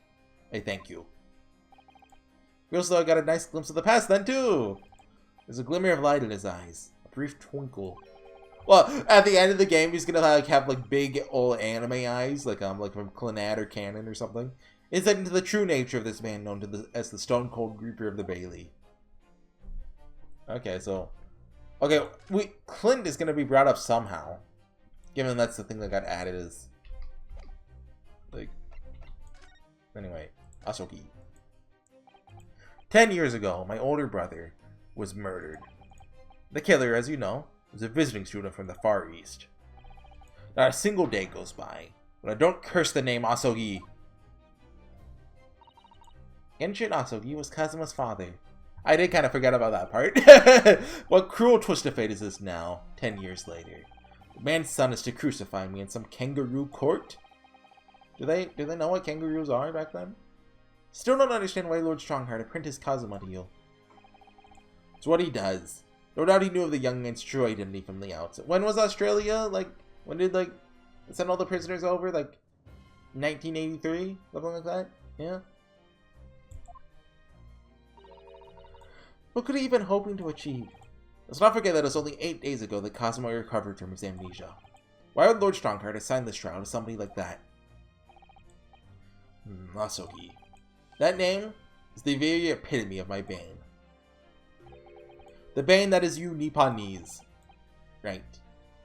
Hey, thank you. Feels though I got a nice glimpse of the past then, too. There's a glimmer of light in his eyes. A brief twinkle. Well, at the end of the game, he's gonna like have like big old anime eyes, like from Clannad or Canon or something. Insight into the true nature of this man known as the Stone Cold Reaper of the Bailey. Okay, so... Okay, Clint is gonna be brought up somehow. Given that's the thing that got added is... Like... Anyway, Asogi. 10 years ago, my older brother was murdered. The killer, as you know, was a visiting student from the Far East. Not a single day goes by when I don't curse the name Asogi. Genshin Asogi was Kazuma's father. I did kind of forget about that part. What cruel twist of fate is this now, 10 years later? The man's son is to crucify me in some kangaroo court? Do they know what kangaroos are back then? Still don't understand why Lord Strongheart apprenticed Kazuma to you. It's what he does. No doubt he knew of the young man's true identity from the outset. When was Australia? Like, when did, like, send all the prisoners over? Like, 1983? Something like that? Yeah? What could he have been hoping to achieve? Let's not forget that it was only 8 days ago that Kazuma recovered from his amnesia. Why would Lord Strongheart assign this trial to somebody like that? Asogi. That name is the very epitome of my bane. The bane that is you Nipponese. Right.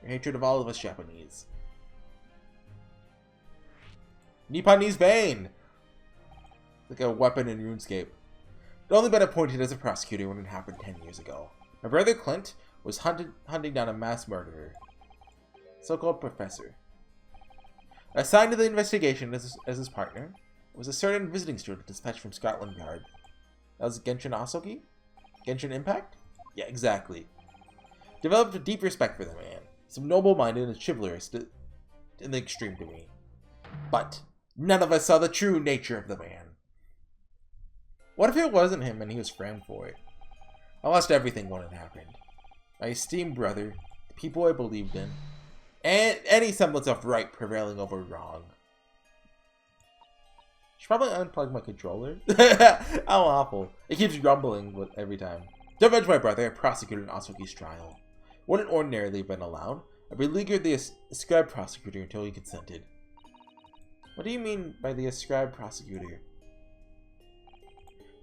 Your hatred of all of us Japanese. Nipponese bane! Like a weapon in RuneScape. I'd only been appointed as a prosecutor when it happened 10 years ago. My brother Clint was hunting down a mass murderer. So-called professor. Assigned to the investigation as his partner was a certain visiting student dispatched from Scotland Yard. That was Genshin Asogi? Genshin Impact? Yeah, exactly. Developed a deep respect for the man. Some noble-minded and chivalrous in the extreme to me. But none of us saw the true nature of the man. What if it wasn't him and he was framed for it? I lost everything when it happened. My esteemed brother, the people I believed in, and any semblance of right prevailing over wrong. Should probably unplug my controller. How awful. It keeps rumbling every time. To avenge my brother, I prosecuted Asogi's trial. Wouldn't ordinarily have been allowed. I beleaguered the ascribed prosecutor until he consented. What do you mean by the ascribed prosecutor?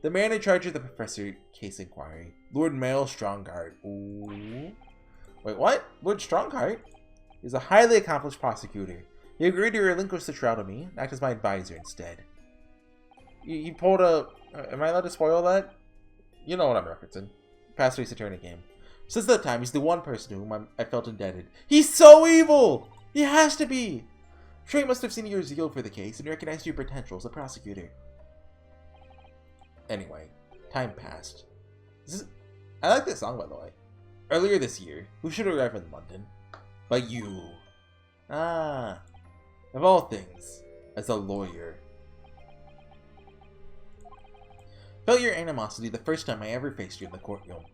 The man in charge of the professor case inquiry. Lord Mael Strongheart. Ooh. Wait, what? Lord Strongheart? He's a highly accomplished prosecutor. He agreed to relinquish the trial to me and act as my advisor instead. He pulled a... Am I allowed to spoil that? You know what I'm referencing. Past Ace Attorney game. Since that time, he's the one person to whom I felt indebted. He's so evil! He has to be! Trey must have seen your zeal for the case and recognized your potential as a prosecutor. Anyway, Time passed. I like this song, by the way. Earlier this year, who should arrive in London? But you. Ah. Of all things, as a lawyer. Felt your animosity the first time I ever faced you in the courtroom.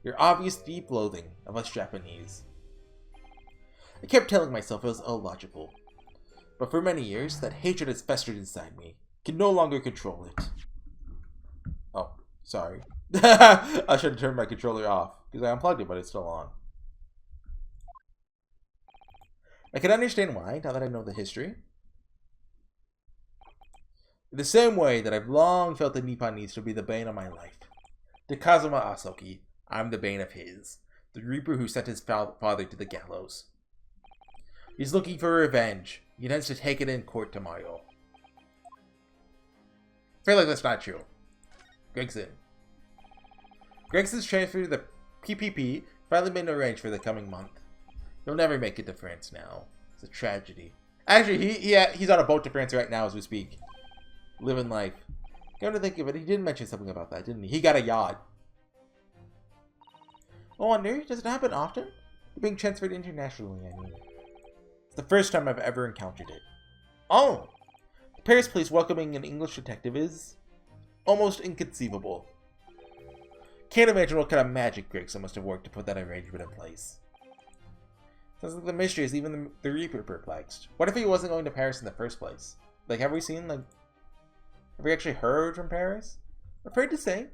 Your obvious deep loathing of us Japanese. I kept telling myself it was illogical. But for many years, that hatred has festered inside me. Can no longer control it. Oh, sorry. I should have turned my controller off, because I unplugged it, but it's still on. I can understand why, now that I know the history. In the same way that I've long felt the Nipponese to be the bane of my life. To Kazuma Asoki, I'm the bane of his. The Reaper who sent his father to the gallows. He's looking for revenge. He intends to take it in court tomorrow. I feel like that's not true. Gregson. Gregson's transfer to the PPP finally been arranged for the coming month. He'll never make it to France now. It's a tragedy. Actually, he's on a boat to France right now as we speak. Living life. Come to think of it, he did mention something about that, didn't he? He got a yacht. I wonder, does it happen often? Being transferred internationally, I mean. It's the first time I've ever encountered it. Oh! The Paris police welcoming an English detective is almost inconceivable. Can't imagine what kind of magic Gregson must have worked to put that arrangement in place. Sounds like the mystery is even the Reaper perplexed. What if he wasn't going to Paris in the first place? Like, have we actually heard from Paris? I'm afraid to say,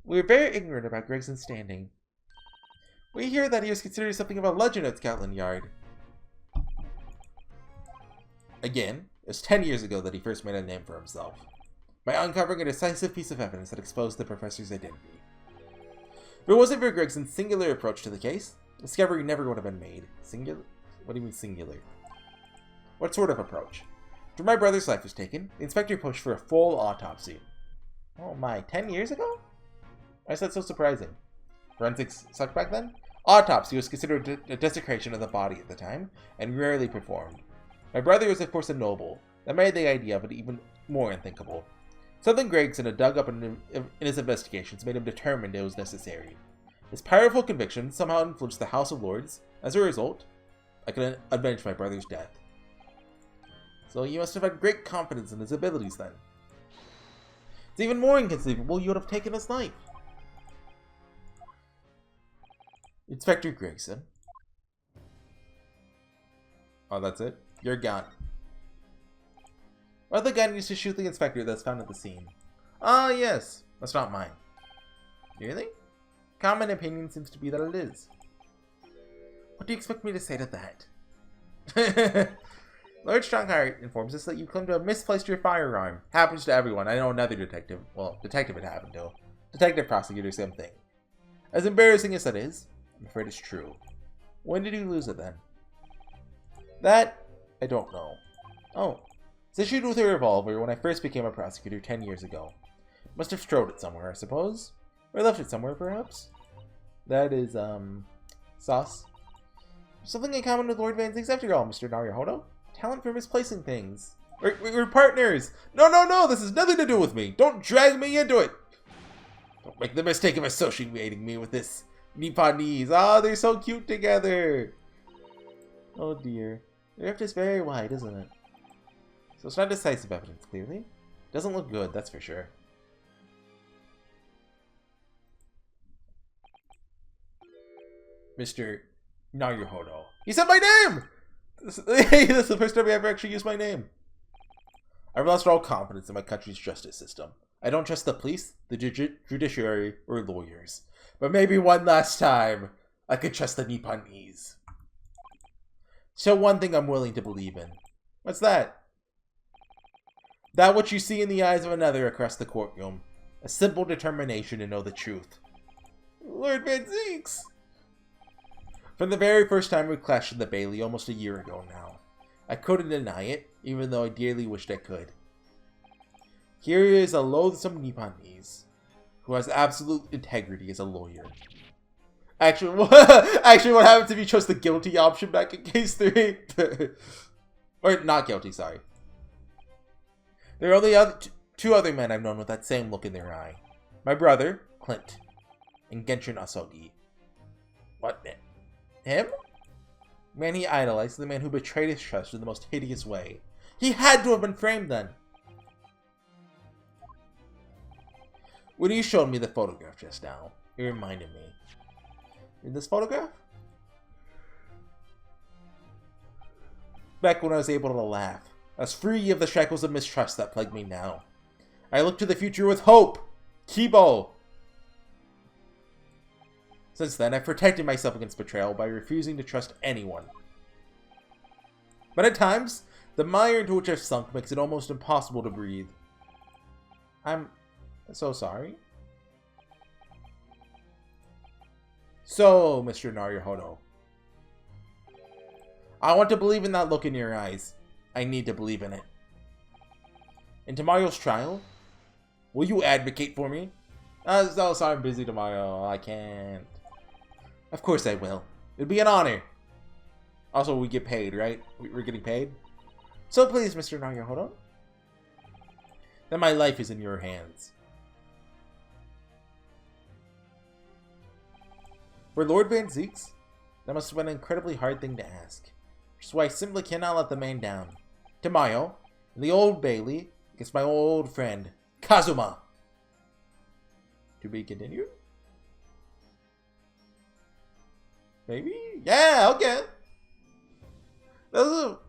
we were very ignorant about Gregson's standing. We hear that he was considered something of a legend at Scotland Yard. Again, it was 10 years ago that he first made a name for himself, by uncovering a decisive piece of evidence that exposed the professor's identity. If it wasn't for Gregson's singular approach to the case, the discovery never would have been made. Singular? What do you mean singular? What sort of approach? After my brother's life was taken, the inspector pushed for a full autopsy. Oh my, 10 years ago? Why is that so surprising? Forensics sucked back then? Autopsy was considered a desecration of the body at the time, and rarely performed. My brother was of course a noble. That made the idea of it even more unthinkable. Something Gregson had dug up in his investigations made him determined it was necessary. His powerful conviction somehow influenced the House of Lords. As a result, I could avenge my brother's death. So you must have had great confidence in his abilities then. It's even more inconceivable you would have taken his life. Inspector Gregson. Oh, that's it? You're gone. Or the gun used to shoot the inspector that's found at the scene. Ah, yes. That's not mine. Really? Common opinion seems to be that it is. What do you expect me to say to that? Lord Strongheart informs us that you claim to have misplaced your firearm. Happens to everyone. I know another detective. Well, detective it happened to. Detective, prosecutor, same thing. As embarrassing as that is, I'm afraid it's true. When did you lose it then? That, I don't know. Oh. It's issued with a revolver when I first became a prosecutor 10 years ago. Must have strode it somewhere, I suppose. Or left it somewhere, perhaps? That is, sauce. Something in common with Lord Van Ziggs after all, Mr. Naruhodo. Talent for misplacing things. We're partners! No! This has nothing to do with me! Don't drag me into it! Don't make the mistake of associating me with this Nipponese. Ah, they're so cute together! Oh dear. The rift is very wide, isn't it? So it's not decisive evidence, clearly. Doesn't look good, that's for sure. Mr. Naruhodo. He said my name! This is the first time I ever actually used my name. I've lost all confidence in my country's justice system. I don't trust the police, the judiciary, or lawyers. But maybe one last time, I could trust the Nipponese. So one thing I'm willing to believe in. What's that? That which you see in the eyes of another across the courtroom. A simple determination to know the truth. Lord Van Ziggs! From the very first time we clashed in the Bailey almost a year ago now. I couldn't deny it, even though I dearly wished I could. Here is a loathsome Nipponese, who has absolute integrity as a lawyer. Actually, what happens if you chose the guilty option back in case 3? Or not guilty, sorry. There are only two other men I've known with that same look in their eye. My brother, Clint and Genshin Asogi. What? Him? Man he idolized, the man who betrayed his trust in the most hideous way. He had to have been framed then. When you showed me the photograph just now, it reminded me. In this photograph? Back when I was able to laugh. I was free of the shackles of mistrust that plague me now. I look to the future with hope. Kibo! Since then, I've protected myself against betrayal by refusing to trust anyone. But at times, the mire into which I've sunk makes it almost impossible to breathe. I'm so sorry. So, Mr. Naruhodo, I want to believe in that look in your eyes. I need to believe in it. In tomorrow's trial, will you advocate for me? Oh, sorry, I'm busy tomorrow. I can't. Of course I will. It'd be an honor. Also, we get paid, right? We're getting paid? So please, Mr. Naruhodo, then my life is in your hands. For Lord Van Zeeks, that must have been an incredibly hard thing to ask. Which is why I simply cannot let the man down. Tomorrow, in the Old Bailey, against my old friend, Kazuma. To be continued? Maybe? Yeah, okay. Well,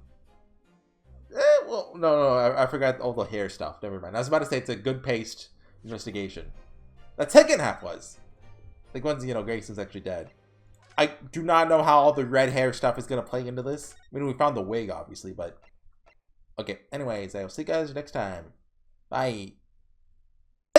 no, I forgot all the hair stuff. Never mind. I was about to say it's a good paced investigation. The second half was. Like once, Grayson's actually dead. I do not know how all the red hair stuff is going to play into this. I mean, we found the wig, obviously, but... Okay, anyways, I will see you guys next time. Bye.